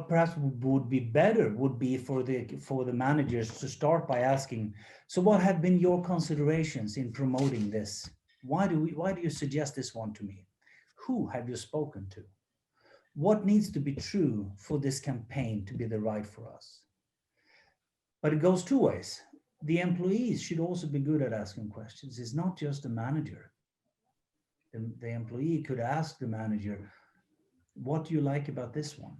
perhaps would be better would be for the managers to start by asking, so what have been your considerations in promoting this? Why do you suggest this one to me? Who have you spoken to? What needs to be true for this campaign to be the right for us? But it goes two ways. The employees should also be good at asking questions. It's not just the manager. The employee could ask the manager, what do you like about this one?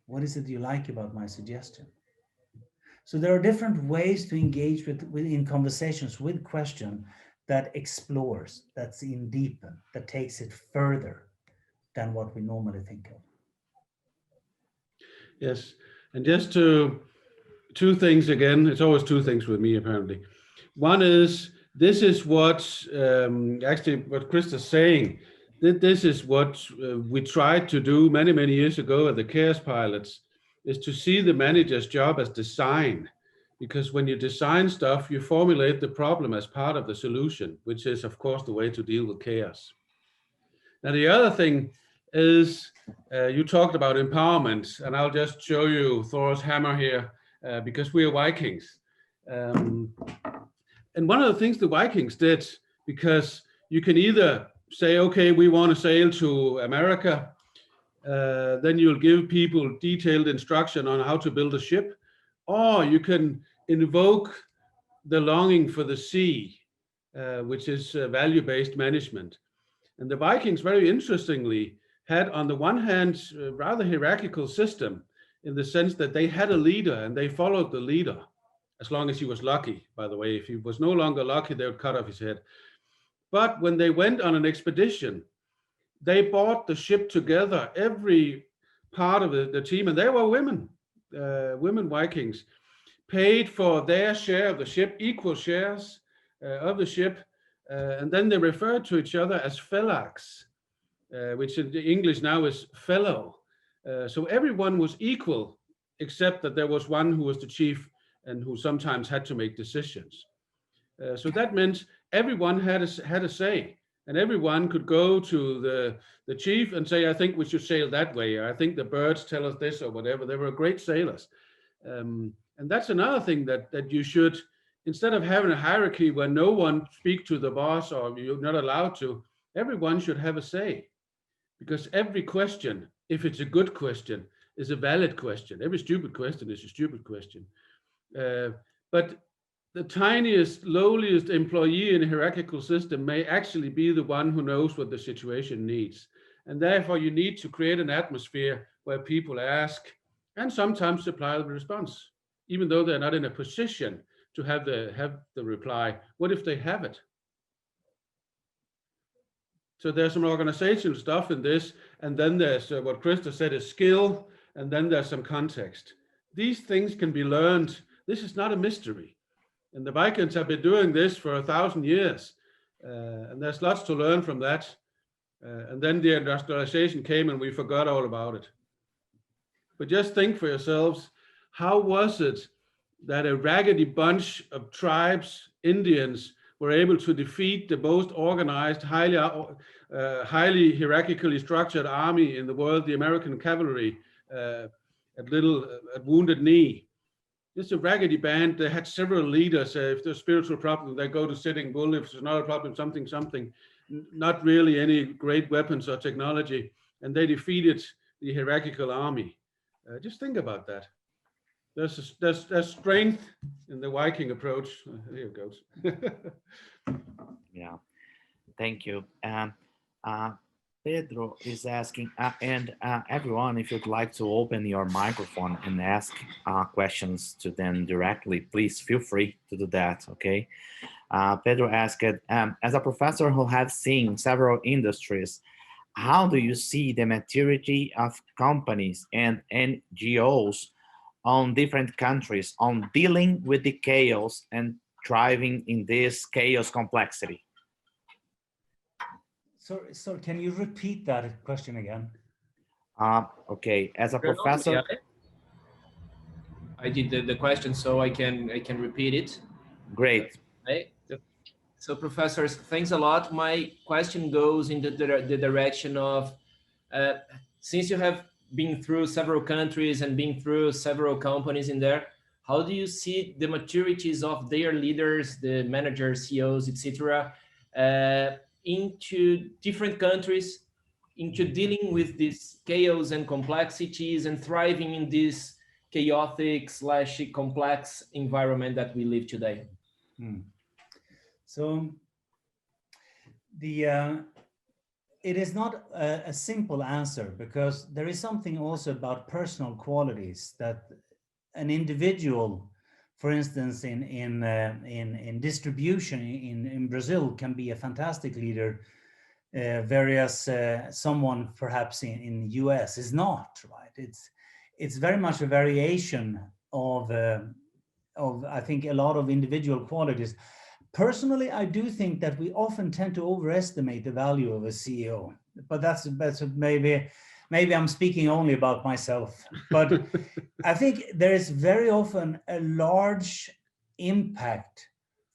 What is it you like about my suggestion? So there are different ways to engage in conversations with question that explores, that's in deepen, that takes it further than what we normally think of. Yes, and just two things again. It's always two things with me, apparently. One is, this is what actually what Chris is saying. This is what we tried to do many, many years ago at the Chaos Pilots, is to see the manager's job as design. Because when you design stuff, you formulate the problem as part of the solution, which is, of course, the way to deal with chaos. Now, the other thing is, you talked about empowerment, and I'll just show you Thor's hammer here, because we are Vikings. And one of the things the Vikings did, because you can either say, okay, we want to sail to America, then you'll give people detailed instruction on how to build a ship, or you can invoke the longing for the sea, which is value-based management. And the Vikings, very interestingly, had on the one hand a rather hierarchical system, in the sense that they had a leader and they followed the leader, as long as he was lucky, by the way. If he was no longer lucky, they would cut off his head. But when they went on an expedition, they bought the ship together, every part of the team, and they were women, women Vikings, paid for their share of the ship, equal shares of the ship, and then they referred to each other as fellax, which in English now is fellow. So everyone was equal, except that there was one who was the chief and who sometimes had to make decisions. So that meant everyone had a say, and everyone could go to the chief and say, I think we should sail that way, or I think the birds tell us this, or whatever. They were great sailors. And that's another thing that you should, instead of having a hierarchy where no one speak to the boss or you're not allowed to, everyone should have a say. Because every question, if it's a good question, is a valid question. Every stupid question is a stupid question. But the tiniest, lowliest employee in a hierarchical system may actually be the one who knows what the situation needs. And therefore you need to create an atmosphere where people ask and sometimes supply the response, even though they're not in a position to have the reply. What if they have it? So there's some organizational stuff in this, and then there's what Krista said is skill, and then there's some context. These things can be learned. This is not a mystery. And the Vikings have been doing this for 1,000 years, and there's lots to learn from that. And then the industrialization came and we forgot all about it. But just think for yourselves, how was it that a raggedy bunch of tribes, Indians, were able to defeat the most organized, highly hierarchically structured army in the world, the American cavalry, at Wounded Knee? Just a raggedy band. They had several leaders. If there's spiritual problem, they go to Sitting Bull. If there's another problem, something. Not really any great weapons or technology. And they defeated the hierarchical army. Just think about that. There's strength in the Viking approach. Here it goes. Yeah, thank you. Pedro is asking, and everyone, if you'd like to open your microphone and ask questions to them directly, please feel free to do that, okay? Pedro asked, as a professor who has seen several industries, how do you see the maturity of companies and NGOs on different countries on dealing with the chaos and thriving in this chaos complexity? So can you repeat that question again? Okay, as a professor. I did the question, so I can repeat it. Great. Okay. So professors, thanks a lot. My question goes in the direction of, since you have been through several countries and been through several companies in there, how do you see the maturities of their leaders, the managers, CEOs, etc., into different countries, into dealing with this chaos and complexities and thriving in this chaotic / complex environment that we live today? So the it is not a simple answer, because there is something also about personal qualities that an individual, for instance, in distribution in Brazil, can be a fantastic leader, whereas someone perhaps in the US is not, right? It's very much a variation of I think a lot of individual qualities. Personally, I do think that we often tend to overestimate the value of a CEO, but that's maybe I'm speaking only about myself. But I think there is very often a large impact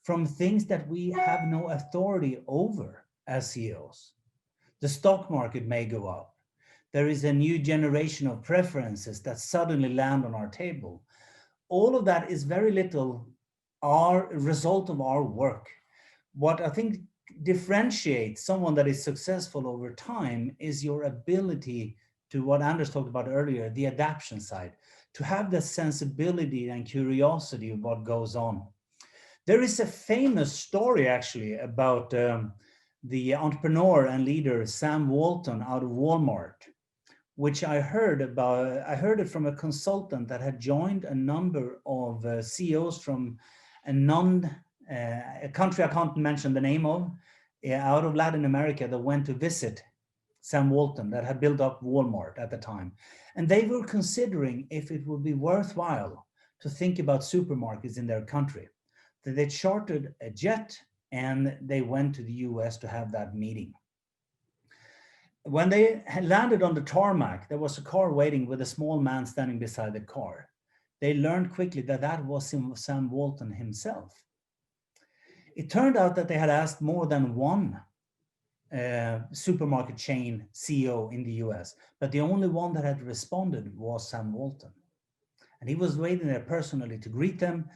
from things that we have no authority over as CEOs. The stock market may go up. There is a new generation of preferences that suddenly land on our table. All of that is very little our result of our work. What I think differentiates someone that is successful over time is your ability to, what Anders talked about earlier, the adaptation side, to have the sensibility and curiosity of what goes on. There is a famous story actually about the entrepreneur and leader Sam Walton out of Walmart, which I heard about. I heard it from a consultant that had joined a number of CEOs from a country I can't mention the name of, out of Latin America, that went to visit Sam Walton, that had built up Walmart at the time. And they were considering if it would be worthwhile to think about supermarkets in their country. So they chartered a jet and they went to the US to have that meeting. When they had landed on the tarmac, there was a car waiting with a small man standing beside the car. They learned quickly that that was Sam Walton himself. It turned out that they had asked more than one supermarket chain CEO in the US, but the only one that had responded was Sam Walton. And he was waiting there personally to greet them.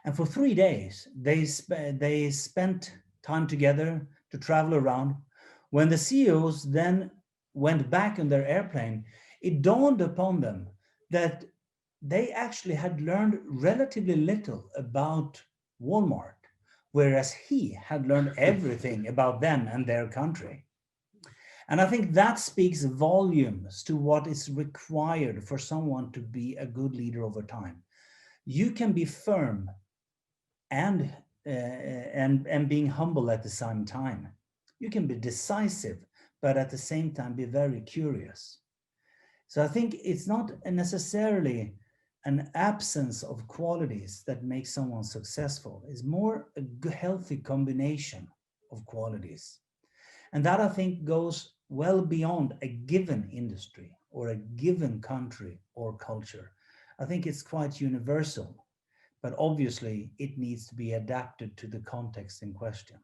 And for 3 days, they spent time together to travel around. When the CEOs then went back in their airplane, it dawned upon them that they actually had learned relatively little about Walmart, whereas he had learned everything about them and their country. And I think that speaks volumes to what is required for someone to be a good leader over time. You can be firm and being humble at the same time. You can be decisive, but at the same time be very curious. So I think it's not necessarily an absence of qualities that makes someone successful. It's more a healthy combination of qualities. And that, I think, goes well beyond a given industry or a given country or culture. I think it's quite universal, but obviously it needs to be adapted to the context in question.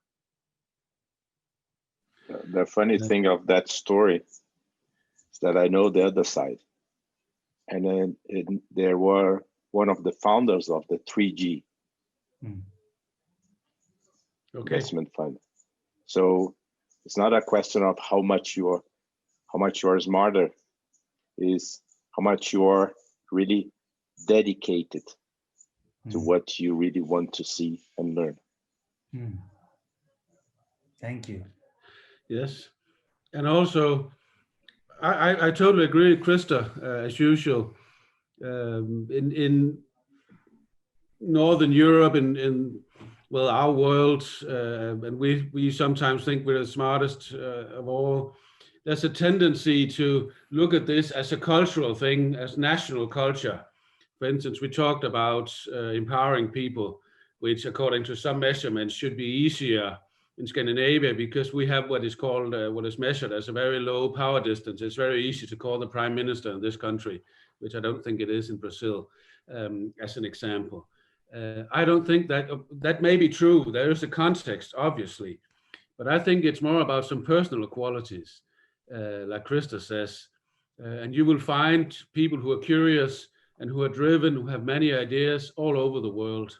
The funny thing of that story is that I know the other side. And then there were one of the founders of the 3G investment fund. So it's not a question of how much you are smarter, is how much you are really dedicated to what you really want to see and learn. Thank you. Yes, and also I totally agree with Krista, as usual. In Northern Europe, in well, our world, and we sometimes think we're the smartest of all. There's a tendency to look at this as a cultural thing, as national culture. For instance, we talked about empowering people, which according to some measurements should be easier in Scandinavia because we have what is called, what is measured as a very low power distance. It's very easy to call the prime minister in this country, which I don't think it is in Brazil, as an example. I don't think that may be true. There is a context, obviously, but I think it's more about some personal qualities, like Krista says, and you will find people who are curious and who are driven, who have many ideas all over the world.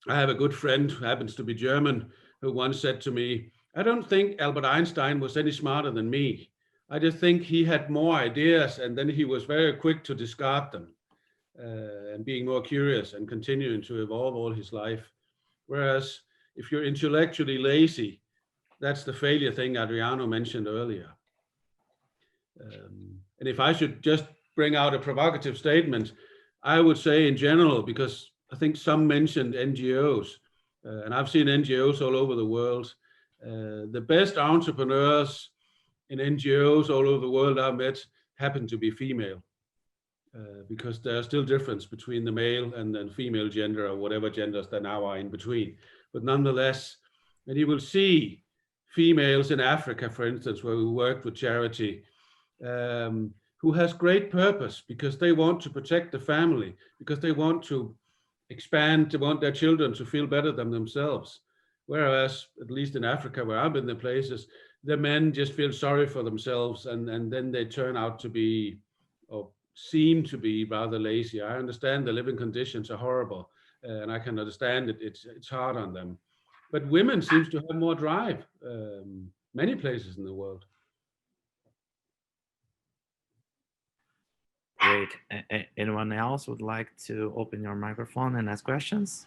I have a good friend who happens to be German who once said to me, I don't think Albert Einstein was any smarter than me. I just think he had more ideas and then he was very quick to discard them, and being more curious and continuing to evolve all his life. Whereas if you're intellectually lazy, That's the failure thing Adriano mentioned earlier. And if I should just bring out a provocative statement, I would say in general, because I think some mentioned NGOs, and I've seen NGOs all over the world. The best entrepreneurs in NGOs all over the world I've met happen to be female, because there's still difference between the male and then female gender, or whatever genders there now are in between. But nonetheless, and you will see females in Africa, for instance, where we worked with charity, who has great purpose because they want to protect the family, because they want to expand, they want their children to feel better than themselves. Whereas, at least in Africa, where I've been the places, the men just feel sorry for themselves, and then they turn out to be, or seem to be, rather lazy. I understand the living conditions are horrible, and I can understand it. It's hard on them. But women seems to have more drive, many places in the world. Great. Anyone else would like to open your microphone and ask questions?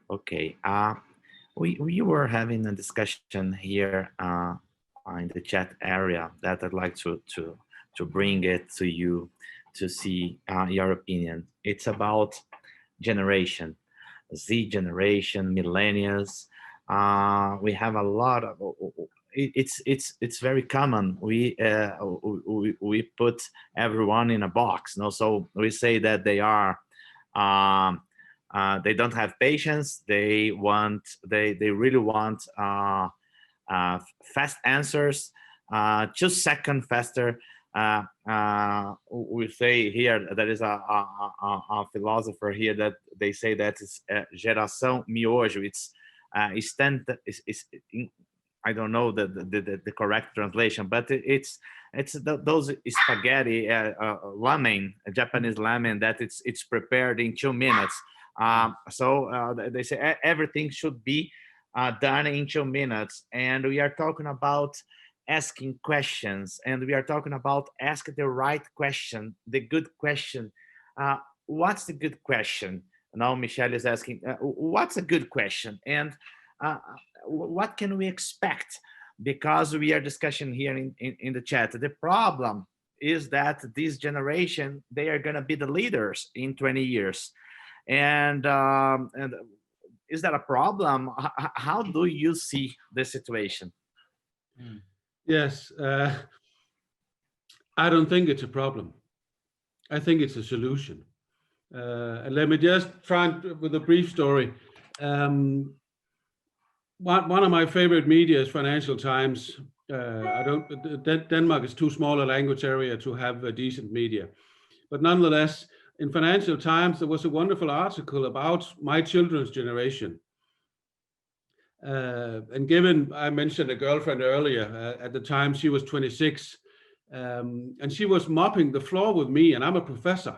Okay. We were having a discussion here in the chat area that I'd like to bring it to you to see your opinion. It's about generation, Z generation, millennials. We have a lot of. It's very common. We put everyone in a box. No, so we say that they are. They don't have patience. They really want fast answers, 2 seconds faster. We say here, there is a philosopher here that they say that it's geração miojo. It's I don't know the correct translation, but it's those spaghetti ramen, Japanese ramen, that it's prepared in 2 minutes. So they say everything should be done in 2 minutes, and we are talking about asking questions, and we are talking about asking the right question, the good question. What's the good question? Now Michelle is asking, what's a good question? And what can we expect? Because we are discussing here in the chat. The problem is that this generation, they are going to be the leaders in 20 years. And is that a problem? How do you see the situation? Yes, I don't think it's a problem. I think it's a solution. And let me just try with a brief story. One of my favorite media is Financial Times. Denmark is too small a language area to have a decent media. But nonetheless, in Financial Times, there was a wonderful article about my children's generation. And given, I mentioned a girlfriend earlier, at the time she was 26, and she was mopping the floor with me, and I'm a professor,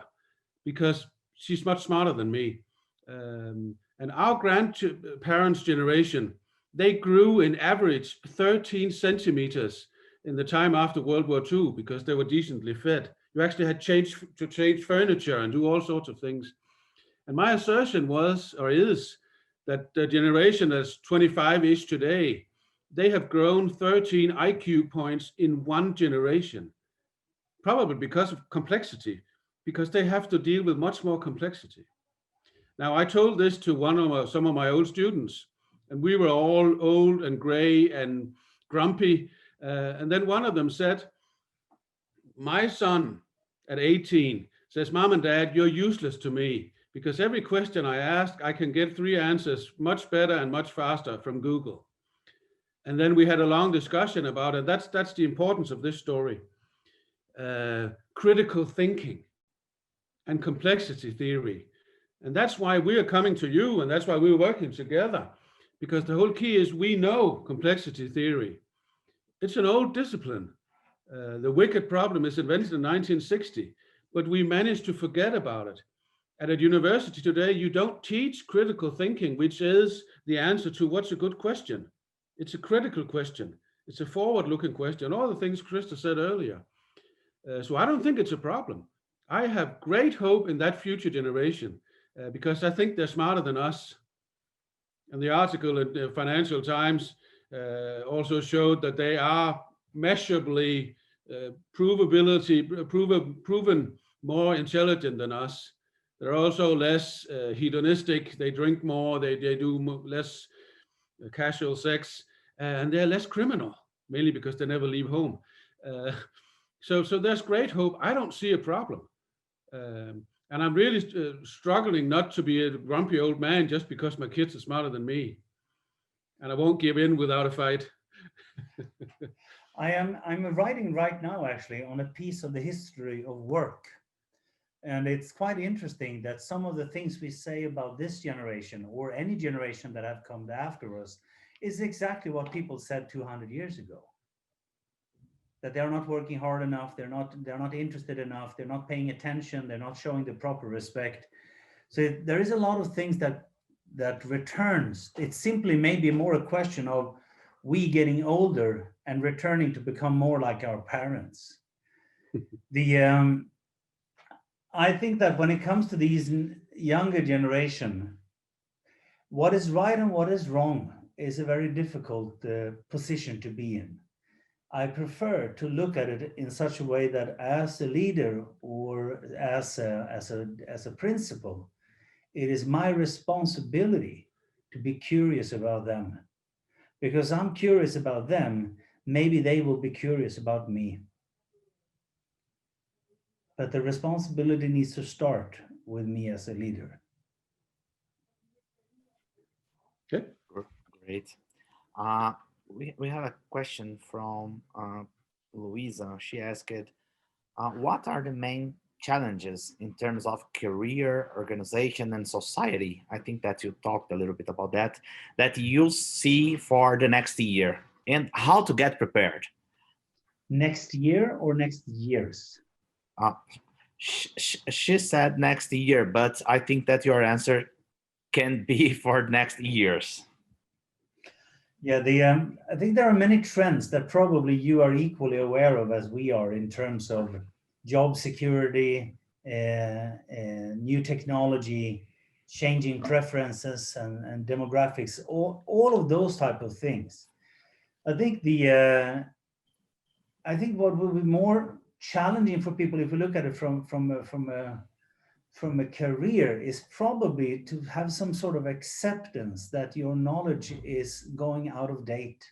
because she's much smarter than me. And our grandparents' generation, they grew in average 13 centimeters in the time after World War II, because they were decently fed. You actually had to change furniture and do all sorts of things. And my assertion was, or is, that the generation that's 25-ish today, they have grown 13 IQ points in 1 generation, probably because of complexity, because they have to deal with much more complexity. Now, I told this to some of my old students, and we were all old and gray and grumpy. And then one of them said, my son at 18 says, Mom and Dad, you're useless to me, because every question I ask, I can get 3 answers much better and much faster from Google. And then we had a long discussion about it. That's the importance of this story. Critical thinking and complexity theory. And that's why we are coming to you, and that's why we're working together, because the whole key is we know complexity theory. It's an old discipline. The wicked problem is invented in 1960, but we managed to forget about it. And at university today, you don't teach critical thinking, which is the answer to what's a good question. It's a critical question. It's a forward-looking question, all the things Krista said earlier. So I don't think it's a problem. I have great hope in that future generation, because I think they're smarter than us. And the article in the Financial Times also showed that they are measurably proven more intelligent than us. They're also less hedonistic. They drink more. They do less casual sex, and they're less criminal, mainly because they never leave home. So there's great hope. I don't see a problem. And I'm really struggling not to be a grumpy old man just because my kids are smarter than me. And I won't give in without a fight. I'm writing right now actually on a piece of the history of work. And it's quite interesting that some of the things we say about this generation or any generation that have come after us is exactly what people said 200 years ago. That they're not working hard enough, they're not interested enough, they're not paying attention, they're not showing the proper respect. So there is a lot of things that returns. It's simply maybe more a question of we getting older and returning to become more like our parents. I think that when it comes to these younger generation, what is right and what is wrong is a very difficult position to be in. I prefer to look at it in such a way that as a leader or as a principal, it is my responsibility to be curious about them. Because I'm curious about them, maybe they will be curious about me. But the responsibility needs to start with me as a leader. Okay. Great. We have a question from Louisa. She asked, what are the main challenges in terms of career, organization, and society? I think that you talked a little bit about that you see for the next year and how to get prepared. Next year or next years? She said next year, but I think that your answer can be for next years. Yeah, I think there are many trends that probably you are equally aware of as we are in terms of job security, new technology, changing preferences and demographics, all of those type of things. I think what will be more challenging for people, if we look at it from a career, is probably to have some sort of acceptance that your knowledge is going out of date,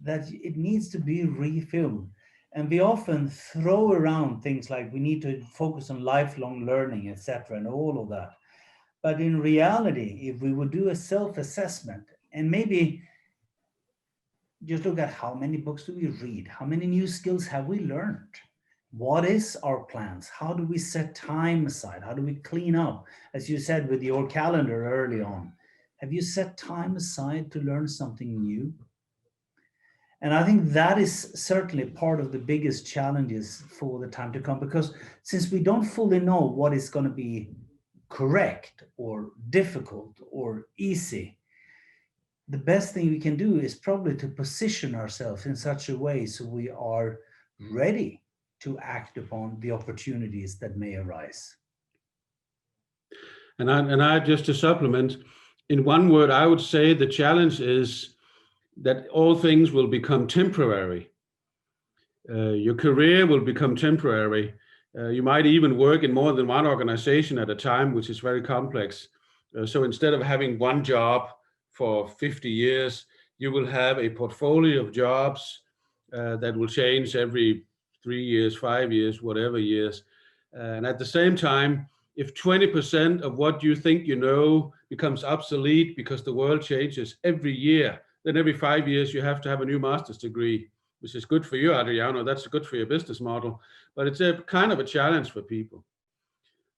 that it needs to be refilled. And we often throw around things like we need to focus on lifelong learning, etc., and all of that. But in reality, if we would do a self-assessment and maybe just look at how many books do we read, how many new skills have we learned, what is our plans, how do we set time aside, how do we clean up, as you said with your calendar early on, have you set time aside to learn something new? And I think that is certainly part of the biggest challenges for the time to come, because since we don't fully know what is going to be correct or difficult or easy, the best thing we can do is probably to position ourselves in such a way so we are ready to act upon the opportunities that may arise. And I just to supplement, in one word, I would say the challenge is that all things will become temporary. Your career will become temporary. You might even work in more than one organization at a time, which is very complex. So instead of having one job for 50 years, you will have a portfolio of jobs that will change every 3 years, 5 years, whatever years. And at the same time, if 20% of what you think you know becomes obsolete because the world changes every year, then every 5 years you have to have a new master's degree, which is good for you, Adriano. That's good for your business model, but it's a kind of a challenge for people.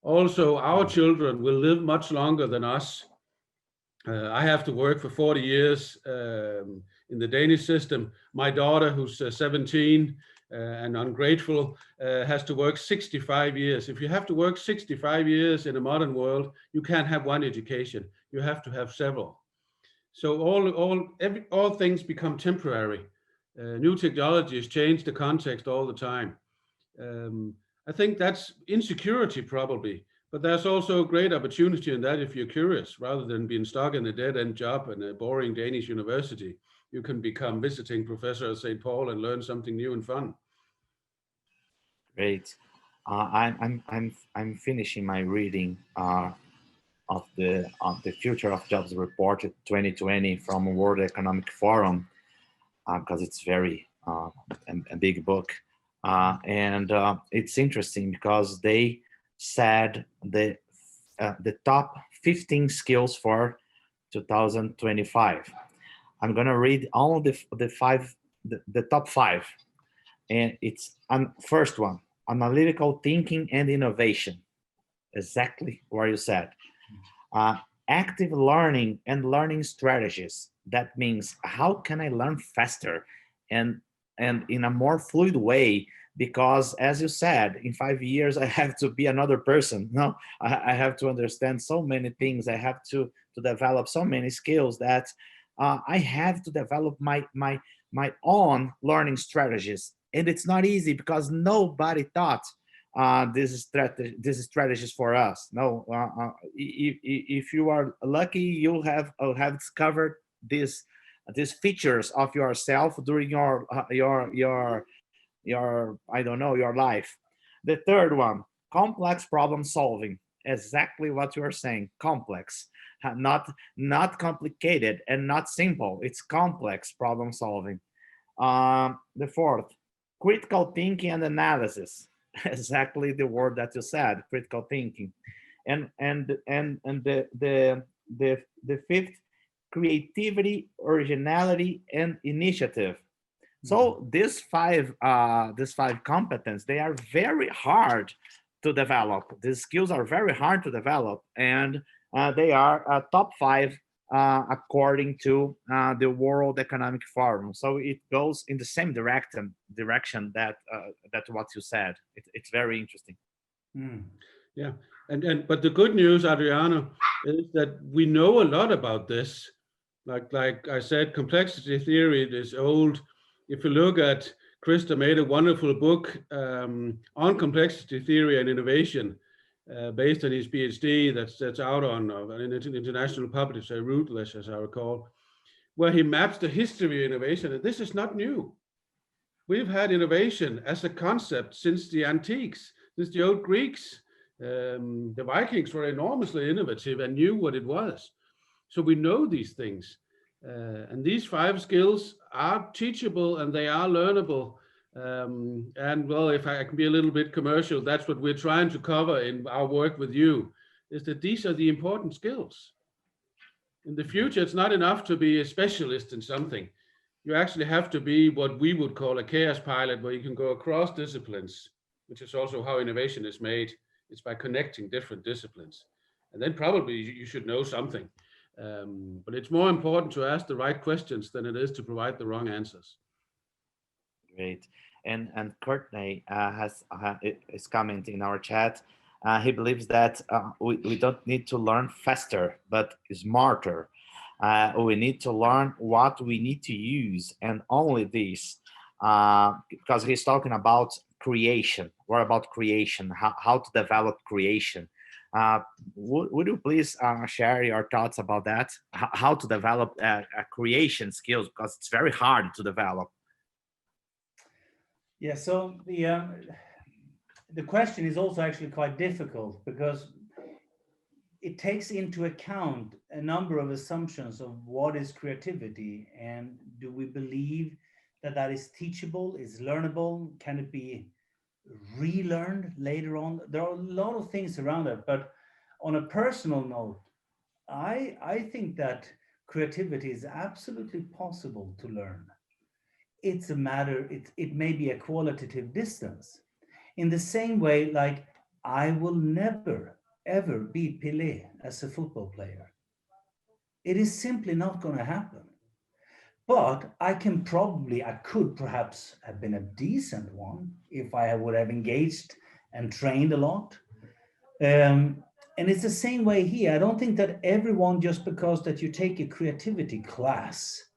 Also, our children will live much longer than us. I have to work for 40 years in the Danish system. My daughter, who's 17 and ungrateful, has to work 65 years. If you have to work 65 years in a modern world, you can't have one education. You have to have several. So all things become temporary. New technologies change the context all the time. I think that's insecurity probably, But there's also great opportunity in that if you're curious, rather than being stuck in a dead-end job in a boring Danish university, you can become visiting professor at St. Paul and learn something new and fun. Great. I'm finishing my reading of the Future of Jobs report 2020 from World Economic Forum, because it's very a big book, and it's interesting because they said the top 15 skills for 2025. I'm gonna read all the top 5, and it's first one: analytical thinking and innovation. Exactly what you said. Active learning and learning strategies. That means how can I learn faster and in a more fluid way? Because as you said, in 5 years I have to be another person. No, I have to understand so many things. I have to develop so many skills that I have to develop my own learning strategies, and it's not easy because nobody thought this strategies for us. No, if you are lucky, you'll have discovered these features of yourself during your I don't know, your life. The third one: complex problem solving. Exactly what you are saying. Complex, not complicated and not simple. It's complex problem solving. The fourth: critical thinking and analysis. Exactly the word that you said, critical thinking. And the fifth: creativity, originality, and initiative. So these five competence, they are very hard to develop. These skills are very hard to develop, and they are top 5 according to the World Economic Forum. So it goes in the same direction that what you said. It's very interesting. Yeah, but the good news, Adriano, is that we know a lot about this. Like I said, complexity theory is old. If you look at Krista made a wonderful book on complexity theory and innovation, based on his PhD that's out on an international publisher, Rootless, as I recall, where he maps the history of innovation. And this is not new. We've had innovation as a concept since the antiques, since the old Greeks. The Vikings were enormously innovative and knew what it was. So we know these things. And these 5 skills are teachable and they are learnable. And well, if I can be a little bit commercial, that's what we're trying to cover in our work with you, is that these are the important skills. In the future, it's not enough to be a specialist in something. You actually have to be what we would call a chaos pilot, where you can go across disciplines, which is also how innovation is made. It's by connecting different disciplines. And then probably you should know something. But it's more important to ask the right questions than it is to provide the wrong answers. Great. And Courtney is commenting in our chat. He believes that we don't need to learn faster, but smarter. We need to learn what we need to use, and only this, because he's talking about creation. What about creation? How to develop creation? Would you please share your thoughts about that? How to develop creation skills, because it's very hard to develop. Yeah, so the question is also actually quite difficult, because it takes into account a number of assumptions of what is creativity, and do we believe that that is teachable, is learnable, can it be relearned later on? There are a lot of things around it, but on a personal note, I think that creativity is absolutely possible to learn. It's a matter, it may be a qualitative distance. In the same way, like, I will never, ever be Pelé as a football player. It is simply not going to happen. But I could perhaps have been a decent one if I would have engaged and trained a lot. And it's the same way here. I don't think that everyone, just because that you take a creativity class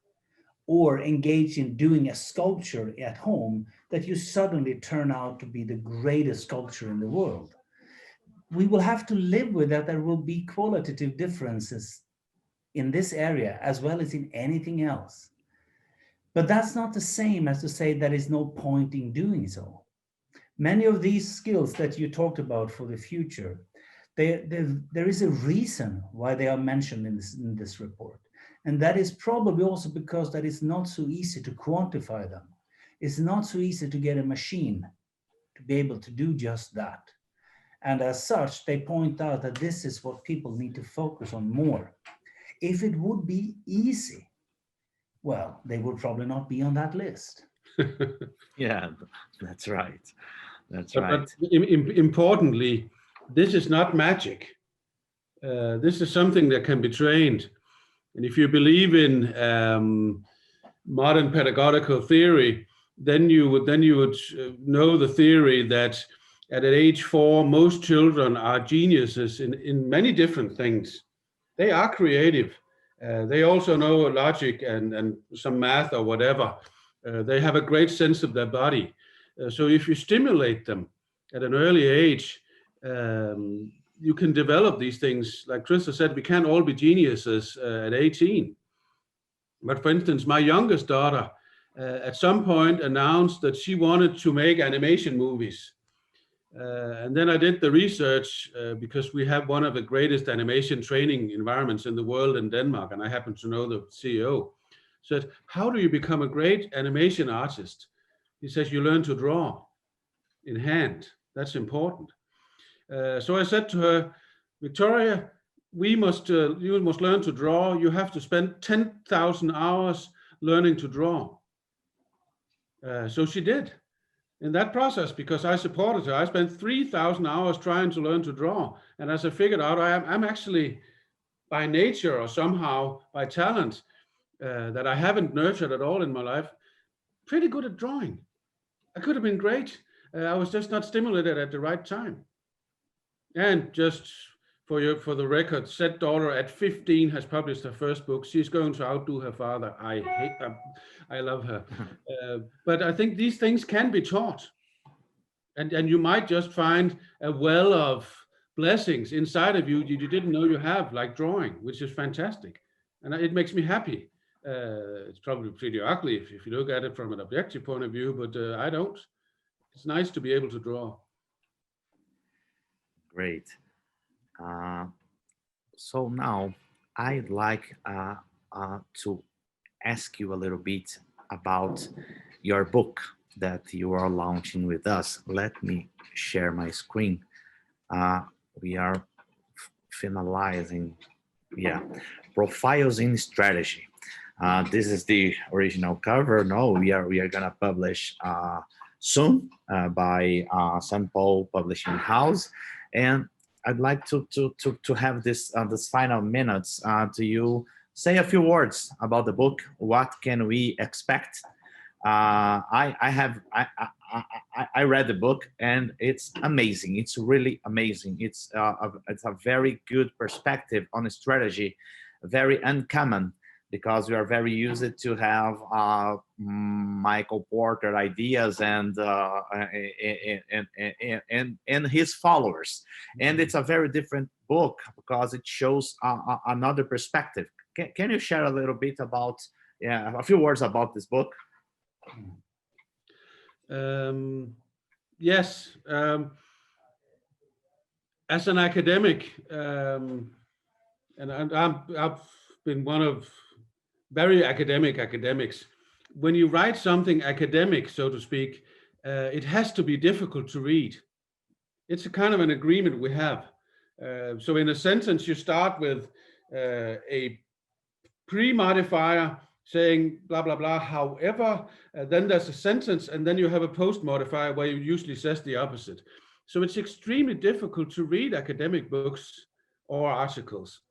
or engage in doing a sculpture at home, that you suddenly turn out to be the greatest sculptor in the world. we will have to live with that. There will be qualitative differences in this area as well as in anything else. But that's not the same as to say there is no point in doing so. Many of these skills that you talked about for the future, there is a reason why they are mentioned in this report. And that is probably also because that it's not so easy to quantify them. It's not so easy to get a machine to be able to do just that. And as such, they point out that this is what people need to focus on more. If it would be easy, well, they would probably not be on that list. Yeah, that's right. That's But right. importantly, this is not magic. This is something that can be trained. And if you believe in modern pedagogical theory, then you would know the theory that at age 4, most children are geniuses in many different things. They are creative. They also know logic and some math or whatever. They have a great sense of their body. So if you stimulate them at an early age, you can develop these things. Like Krista said, we can't all be geniuses at 18. But for instance, my youngest daughter at some point announced that she wanted to make animation movies. And then I did the research because we have one of the greatest animation training environments in the world in Denmark, and I happen to know the CEO. Said, how do you become a great animation artist? He says, you learn to draw in hand. That's important. So I said to her, Victoria, you must learn to draw. You have to spend 10,000 hours learning to draw. So she did. In that process, because I supported her, I spent 3,000 hours trying to learn to draw. And as I figured out, I'm actually by nature or somehow by talent that I haven't nurtured at all in my life, pretty good at drawing. I could have been great. I was just not stimulated at the right time. And just for the record, said daughter at 15 has published her first book. She's going to outdo her father. I love her. But I think these things can be taught. And you might just find a well of blessings inside of you you didn't know you have, like drawing, which is fantastic. And it makes me happy. It's probably pretty ugly if you look at it from an objective point of view, but I don't. It's nice to be able to draw. Great. So now I'd like to ask you a little bit about your book that you are launching with us. Let me share my screen. We are finalizing, Profiles in Strategy. This is the original cover. No, we are gonna publish soon by St. Paul Publishing House, and I'd like to have this final minutes to you say a few words about the book. What can we expect? I read the book and it's amazing. It's really amazing. It's a very good perspective on a strategy, very uncommon, because we are very used to have Michael Porter ideas and his followers. And it's a very different book because it shows another perspective. Can you share a little bit about, a few words about this book? Yes. As an academic, and I've been one of very academics. When you write something academic, so to speak, it has to be difficult to read. It's a kind of an agreement we have. So in a sentence, you start with a pre-modifier saying blah, blah, blah, however, then there's a sentence, and then you have a post-modifier where you usually says the opposite. So it's extremely difficult to read academic books or articles,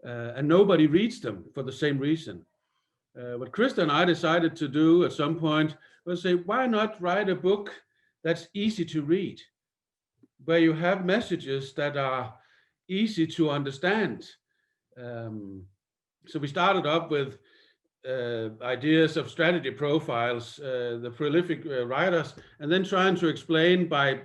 and nobody reads them for the same reason. What Krista and I decided to do at some point was say, why not write a book that's easy to read, where you have messages that are easy to understand. So we started up with ideas of strategy profiles, the prolific writers, and then trying to explain by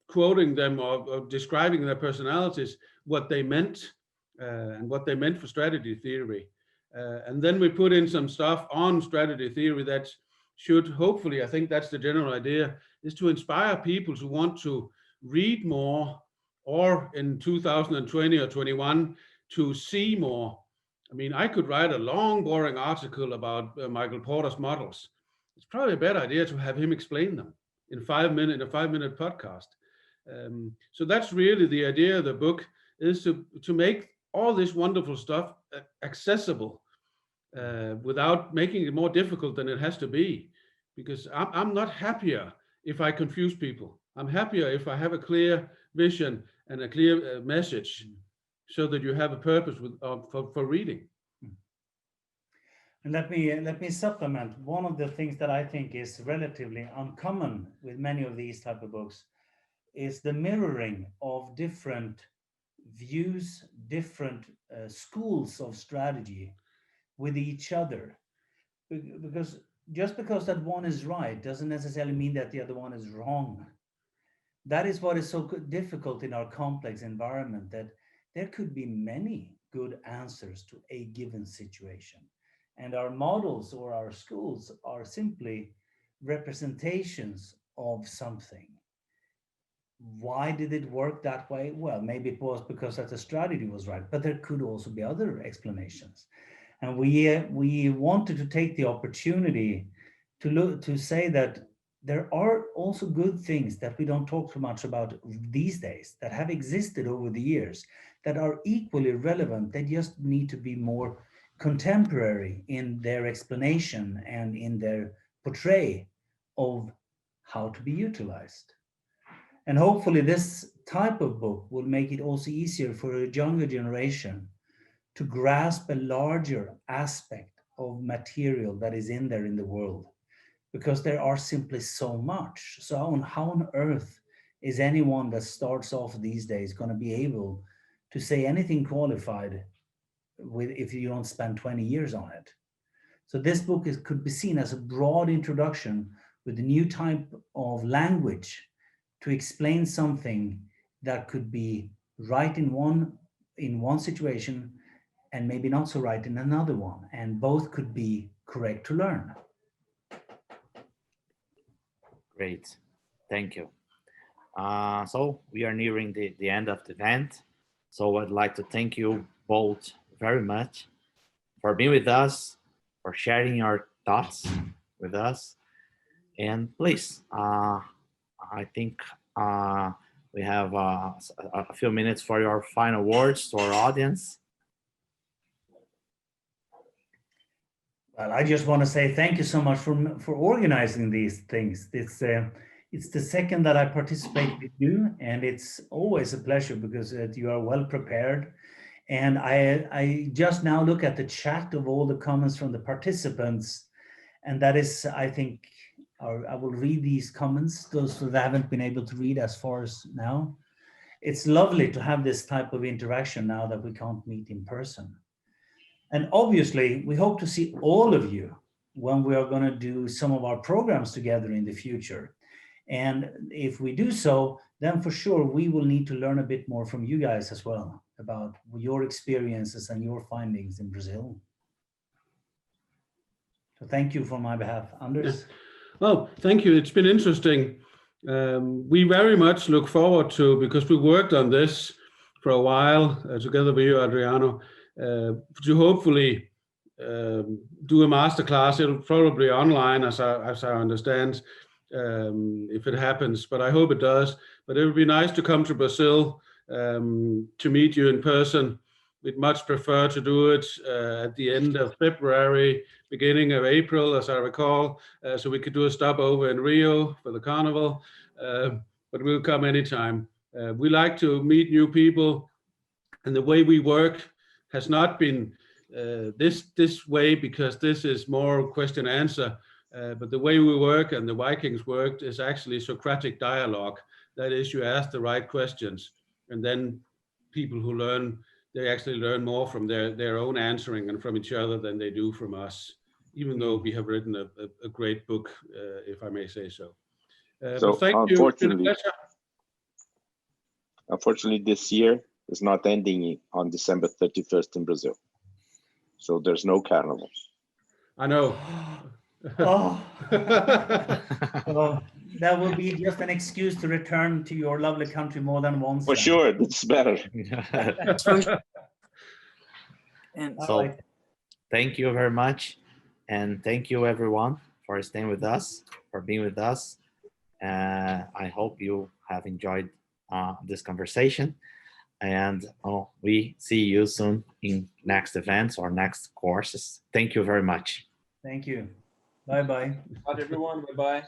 quoting them or describing their personalities, what they meant and what they meant for strategy theory. And then we put in some stuff on strategy theory that should hopefully, I think that's the general idea, is to inspire people to want to read more, or in 2020 or 21, to see more. I mean, I could write a long, boring article about Michael Porter's models. It's probably a better idea to have him explain them in a 5-minute podcast. So that's really the idea of the book, is to make all this wonderful stuff accessible without making it more difficult than it has to be. Because I'm not happier if I confuse people. I'm happier if I have a clear vision and a clear message, so that you have a purpose for reading. And let me supplement. One of the things that I think is relatively uncommon with many of these type of books is the mirroring of different views, different schools of strategy with each other. Because just because that one is right doesn't necessarily mean that the other one is wrong. That is what is so difficult in our complex environment, that there could be many good answers to a given situation. And our models or our schools are simply representations of something. Why did it work that way? Well, maybe it was because that the strategy was right, but there could also be other explanations. And we wanted to take the opportunity to say that there are also good things that we don't talk so much about these days, that have existed over the years, that are equally relevant. They just need to be more contemporary in their explanation and in their portray of how to be utilized. And hopefully this type of book will make it also easier for a younger generation to grasp a larger aspect of material that is in there in the world, because there are simply so much. So how on earth is anyone that starts off these days going to be able to say anything qualified if you don't spend 20 years on it? So this book could be seen as a broad introduction with a new type of language to explain something that could be right in one situation and maybe not so right in another one, and both could be correct to learn. Great, thank you. So we are nearing the end of the event. So I'd like to thank you both very much for being with us, for sharing your thoughts with us. And please, I think we have a few minutes for your final words to our audience. Well, I just want to say thank you so much for organizing these things. It's the second that I participate with you, and it's always a pleasure because you are well prepared. And I just now look at the chat of all the comments from the participants, and that is, I think, I will read these comments, those that haven't been able to read as far as now. It's lovely to have this type of interaction now that we can't meet in person. And obviously, we hope to see all of you when we are going to do some of our programs together in the future. And if we do so, then for sure, we will need to learn a bit more from you guys as well about your experiences and your findings in Brazil. So thank you for my behalf. Anders? Well, thank you. It's been interesting. We very much look forward to, because we worked on this for a while together with you, Adriano, to hopefully do a masterclass. It'll probably be online, as I understand, if it happens, but I hope it does. But it would be nice to come to Brazil to meet you in person. We'd much prefer to do it at the end of February, beginning of April, as I recall, so we could do a stopover in Rio for the carnival, but we'll come anytime. We like to meet new people, and the way we work has not been this way, because this is more question answer, but the way we work and the Vikings worked is actually Socratic dialogue. That is, you ask the right questions, and then people who learn, they actually learn more from their own answering and from each other than they do from us, even though we have written a great book, if I may say so. So thank you. It's been a pleasure. unfortunately, this year is not ending on December 31st in Brazil. So there's no carnival. I know. Oh. So that will be just an excuse to return to your lovely country more than once. For then. sure, it's better. And All So right. thank you very much. And thank you everyone for staying with us, for being with us. I hope you have enjoyed this conversation. And we see you soon in next events or next courses. Thank you very much. Thank you. Bye-bye. Bye, everyone. Bye-bye.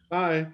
Bye.